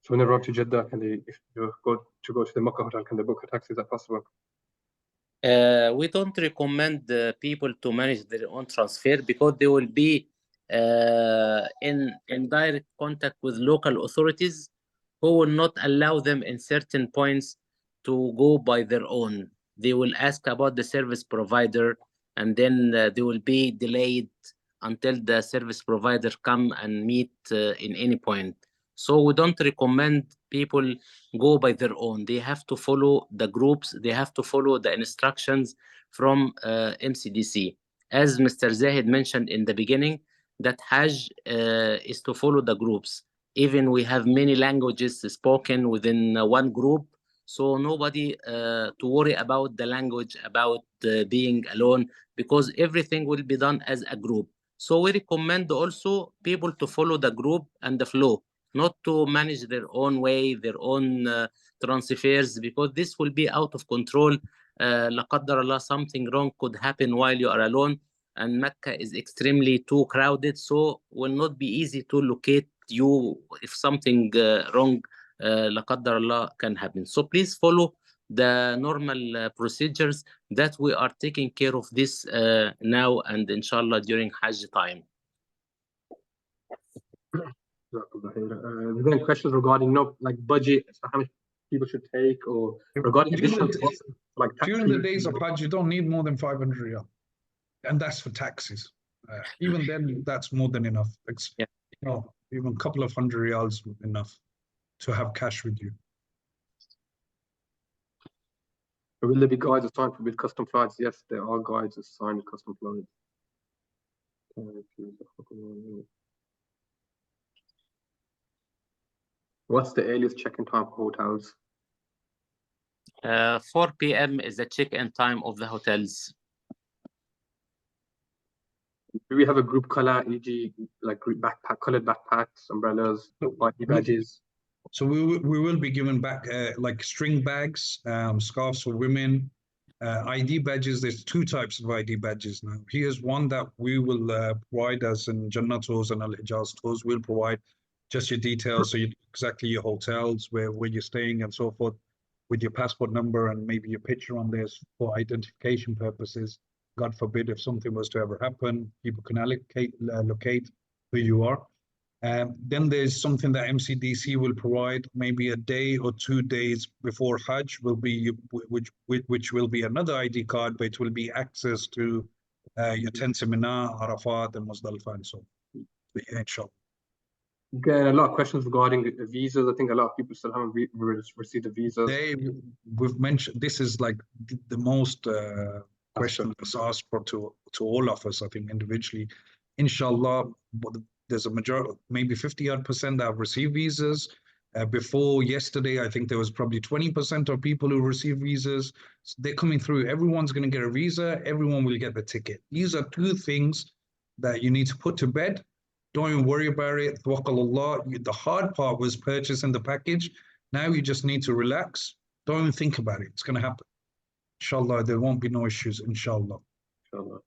S1: So when they arrive to Jeddah, can they, if you go to the Makkah hotel, can they book a taxi? Is that possible?
S2: We don't recommend people to manage their own transfer because they will be in direct contact with local authorities who will not allow them in certain points to go by their own. They will ask about the service provider, and then they will be delayed until the service provider come and meet in any point. So we don't recommend people go by their own. They have to follow the groups. They have to follow the instructions from MCDC. As Mr. Zahid mentioned in the beginning, that Hajj is to follow the groups. Even we have many languages spoken within one group, so nobody to worry about the language, about being alone, because everything will be done as a group. So we recommend also people to follow the group and the flow, not to manage their own way, their own transfers, because this will be out of control. La qaddar Allah, something wrong could happen while you are alone, and Mecca is extremely too crowded, so will not be easy to locate you if something wrong, la qaddar Allah, can happen. So please follow the normal procedures that we are taking care of this now and inshallah during Hajj time.
S1: Is there any questions regarding like budget, so how much people should take, or regarding additional costs, like
S3: during the days of Hajj, you don't need more than 500 riyal, and that's for taxis. Even then, that's more than enough.
S2: Yeah.
S3: You know, even a couple of hundred riyals enough to have cash with you.
S1: Will there be guides assigned with custom flights? Yes, there are guides assigned with custom flights. What's the earliest check-in time for hotels?
S2: 4 p.m. is the check-in time of the hotels.
S1: Do we have a group color, e.g., like group backpack, colored backpacks, umbrellas, ID badges?
S3: So we will be giving back like string bags, scarves for women, ID badges. There's 2 types of ID badges now. Here's one that we will provide as in Jannah tours and Al-Hijaz tours. We'll provide just your details, so exactly your hotels, where you're staying and so forth, with your passport number and maybe your picture on there for identification purposes. God forbid if something was to ever happen, people can locate who you are. Then there's something that MCDC will provide, maybe a day or 2 days before Hajj, will be which will be another ID card, but it will be access to your tents in Mina, Arafat, and Musdalifa, and so on. Yeah, inshallah.
S1: Again, a lot of questions regarding visas. I think a lot of people still haven't received the visas.
S3: We've mentioned this is like the most question that's asked for to all of us, I think, individually. Inshallah, there's a majority, maybe 50% that have received visas. Before yesterday, I think there was probably 20% of people who received visas. So they're coming through. Everyone's going to get a visa. Everyone will get the ticket. These are 2 things that you need to put to bed. Don't even worry about it. Tawakkal Allah. The hard part was purchasing the package. Now you just need to relax. Don't even think about it. It's going to happen. Inshallah, there won't be no issues. Inshallah.
S1: Inshallah.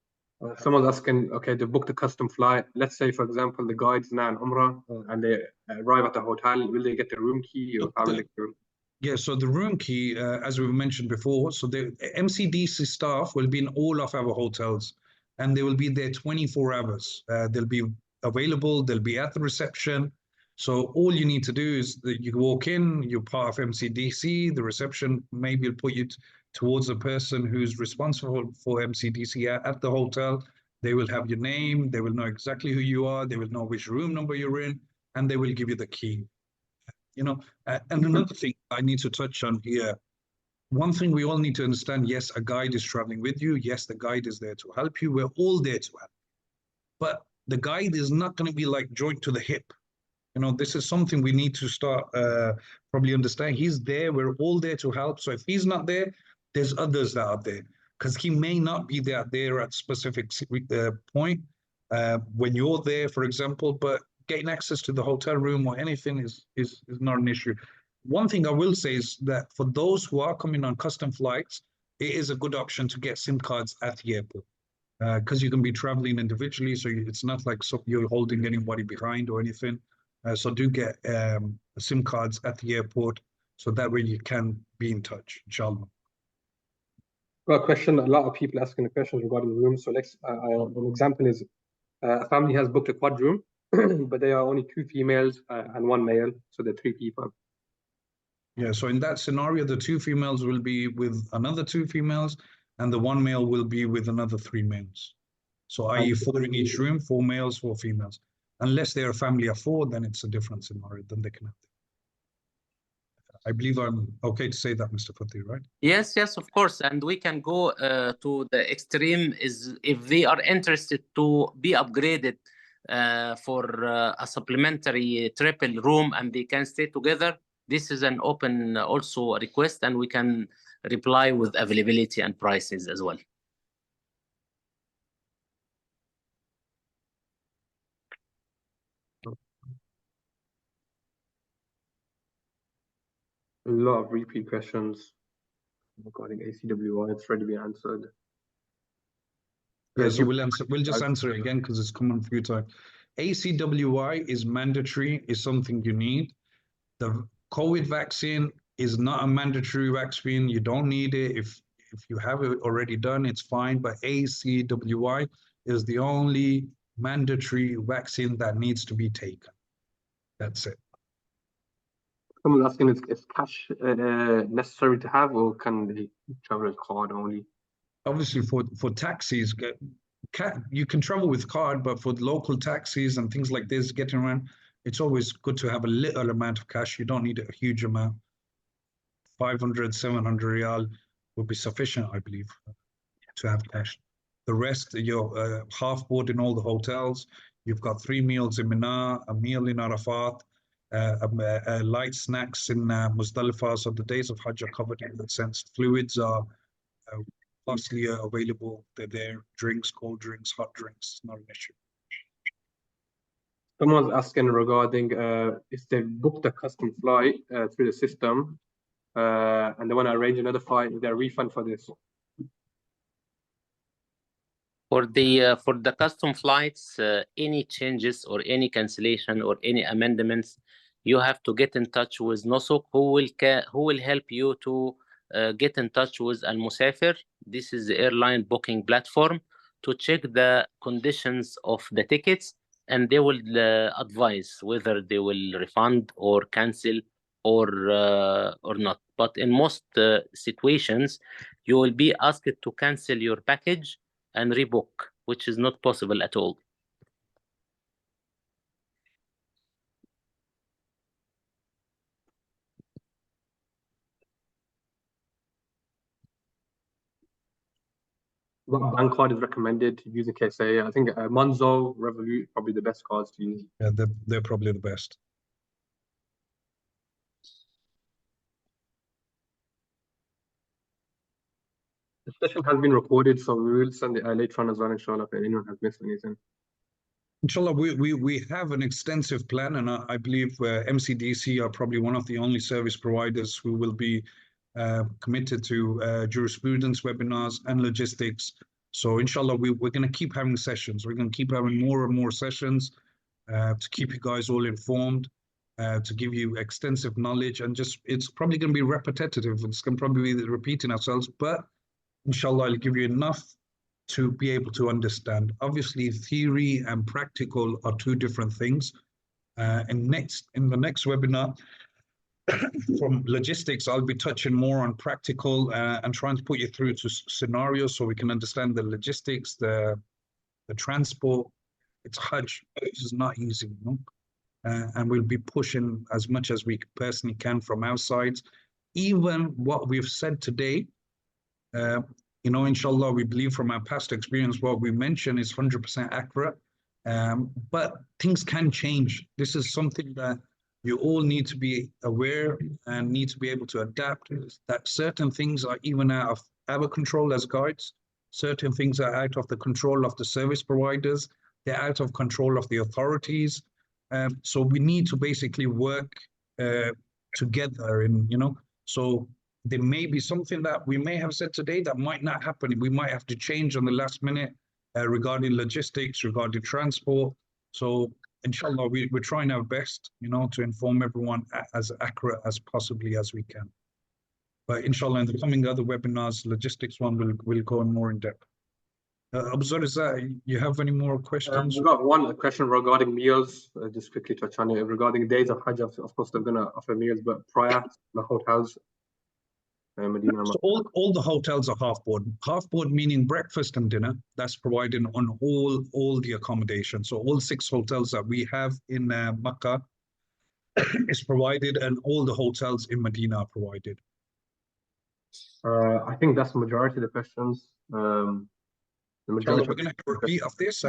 S1: Someone's asking, okay, they booked a custom flight. Let's say, for example, the guide's now in Umrah and they arrive at the hotel. Will they get the room key, or how will they get the room?
S3: Yeah, so the room key, as we mentioned before, so the MCDC staff will be in all of our hotels, and they will be there 24 hours. They'll be available. They'll be at the reception. So all you need to do is that you walk in, you're part of MCDC, the reception maybe will put you towards the person who's responsible for MCDC at the hotel. They will have your name, they will know exactly who you are, they will know which room number you're in, and they will give you the key. You know, and another thing I need to touch on here, one thing we all need to understand, yes, a guide is traveling with you. Yes, the guide is there to help you. We're all there to help. But the guide is not going to be like joined to the hip. You know, this is something we need to start probably understand. He's there. We're all there to help. So if he's not there, there's others that are there, because he may not be there at specific point when you're there, for example. But getting access to the hotel room or anything is not an issue. One thing I will say is that for those who are coming on custom flights, it is a good option to get SIM cards at the airport, because you can be traveling individually, so it's not like you're holding anybody behind or anything. So do get SIM cards at the airport, so that way you can be in touch, inshallah.
S1: Got a question. A lot of people asking the questions regarding the room. So let's. An example is a family has booked a quad room, but there are only 2 females and 1 male, so they're 3 people.
S3: Yeah. So in that scenario, the 2 females will be with another 2 females, and the 1 male will be with another 3 males. So i.e. 4 in each room, 4 males, 4 females. Unless they're a family of 4, then it's a different scenario. Then they can have. I believe I'm okay to say that, Mr. Fatih, right?
S2: Yes, of course. And we can go to the extreme is if they are interested to be upgraded for a supplementary triple room and they can stay together. This is an open also request, and we can reply with availability and prices as well.
S1: A lot of repeat questions regarding ACWI. It's already been answered.
S3: Yeah, so we'll just answer it again because it's come on a few times. ACWI is mandatory, is something you need. The COVID vaccine is not a mandatory vaccine. You don't need it. If you have it already done, it's fine. But ACWI is the only mandatory vaccine that needs to be taken. That's it.
S1: Someone's asking, is cash necessary to have, or can they travel with card only?
S3: Obviously, for taxis, you can travel with card, but for local taxis and things like this, getting around, it's always good to have a little amount of cash. You don't need a huge amount. 500, 700 riyal would be sufficient, I believe, to have cash. The rest, you're half board in all the hotels. You've got 3 meals in Mina, a meal in Arafat, light snacks in Muzdalifah. So the days of Hajj are covered in that sense. Fluids are vastly available. They're there. Drinks, cold drinks, hot drinks, not an issue.
S1: Someone's asking regarding if they booked a custom flight through the system and they want to arrange another flight, is there a refund for this?
S2: For the custom flights, any changes or any cancellation or any amendments, you have to get in touch with Nusuk, who will help you to get in touch with Al Musafir. This is the airline booking platform, to check the conditions of the tickets, and they will advise whether they will refund or cancel or not. But in most situations, you will be asked to cancel your package and rebook, which is not possible at all.
S1: What bank card is recommended to use in KSA? I think Monzo, Revolut, probably the best cards to use.
S3: Yeah, they're probably the best.
S1: The session has been recorded, so we will send it later on as well, inshallah, if anyone has missed anything.
S3: Inshallah, we have an extensive plan, and I believe MCDC are probably one of the only service providers who will be committed to jurisprudence webinars and logistics. So inshallah, we're going to keep having sessions. We're going to keep having more and more sessions to keep you guys all informed, to give you extensive knowledge, and just it's probably going to be repetitive. It's going to probably be repeating ourselves, but inshallah, I'll give you enough to be able to understand. Obviously, theory and practical are 2 different things. In the next webinar from logistics, I'll be touching more on practical and trying to put you through to scenarios so we can understand the logistics, the transport. It's Hajj. This is not easy, you know? And we'll be pushing as much as we personally can from our sides. Even what we've said today, you know, inshallah, we believe from our past experience, what we mention is 100% accurate. But things can change. This is something that you all need to be aware and need to be able to adapt, that certain things are even out of our control as guides. Certain things are out of the control of the service providers. They're out of control of the authorities. So we need to basically work together, and so there may be something that we may have said today that might not happen. We might have to change on the last minute regarding logistics, regarding transport. So inshallah, we're trying our best, to inform everyone as accurate as possibly as we can. But inshallah, in the coming other webinars, logistics one will go in more in depth. Abzar, you have any more questions?
S1: We've got one question regarding meals. Just quickly touch on it. Regarding days of Hajj, of course, they're going to offer meals, but prior to the hotels, Medina.
S3: So all the hotels are half board. Half board meaning breakfast and dinner. That's provided on all the accommodation. So all 6 hotels that we have in Makkah is provided, and all the hotels in Medina are provided.
S1: I think that's the majority of the questions.
S3: We're going to have a repeat of this.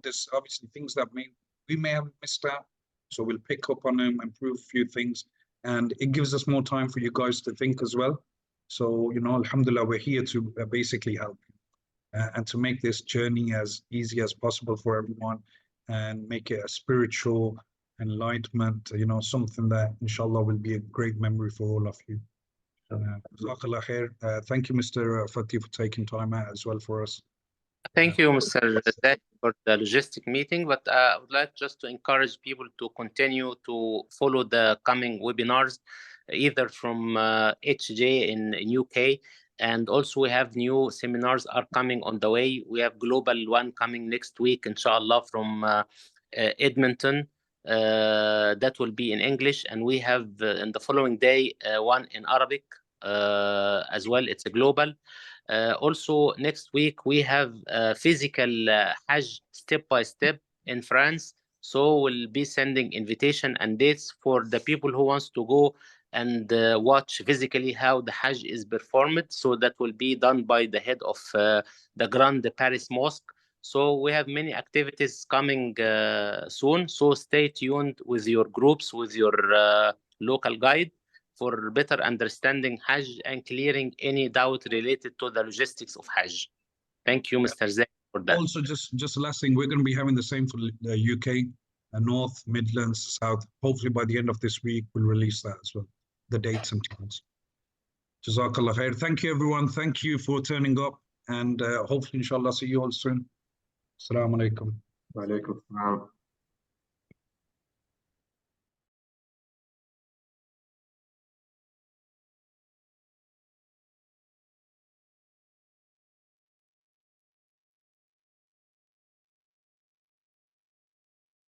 S3: There's obviously things that we may have missed out. So we'll pick up on them, improve a few things, and it gives us more time for you guys to think as well. So, alhamdulillah, we're here to basically help you and to make this journey as easy as possible for everyone and make it a spiritual enlightenment, something that inshallah will be a great memory for all of you. Thank you, Mr. Fatih, for taking time out as well for us.
S2: Thank you, Mr. Zach, for the logistic meeting, but I would like just to encourage people to continue to follow the coming webinars, either from HJ in UK, and also we have new seminars are coming on the way. We have global one coming next week, inshallah, from Edmonton. That will be in English, and we have in the following day one in Arabic as well. It's a global. Also, next week, we have physical Hajj step-by-step in France. So we'll be sending invitation and dates for the people who wants to go and watch physically how the Hajj is performed. So that will be done by the head of the Grand Paris Mosque. So we have many activities coming soon. So stay tuned with your groups, with your local guide, for better understanding Hajj and clearing any doubt related to the logistics of Hajj. Thank you, Mr. Zaid, for that.
S3: Also, just last thing, we're going to be having the same for the UK, North, Midlands, South. Hopefully by the end of this week, we'll release that as well, the dates and times. Jazakallah khair. Thank you, everyone. Thank you for turning up, and hopefully, inshallah, see you all soon. Assalamu alaikum.
S1: Wa alaikum assalam.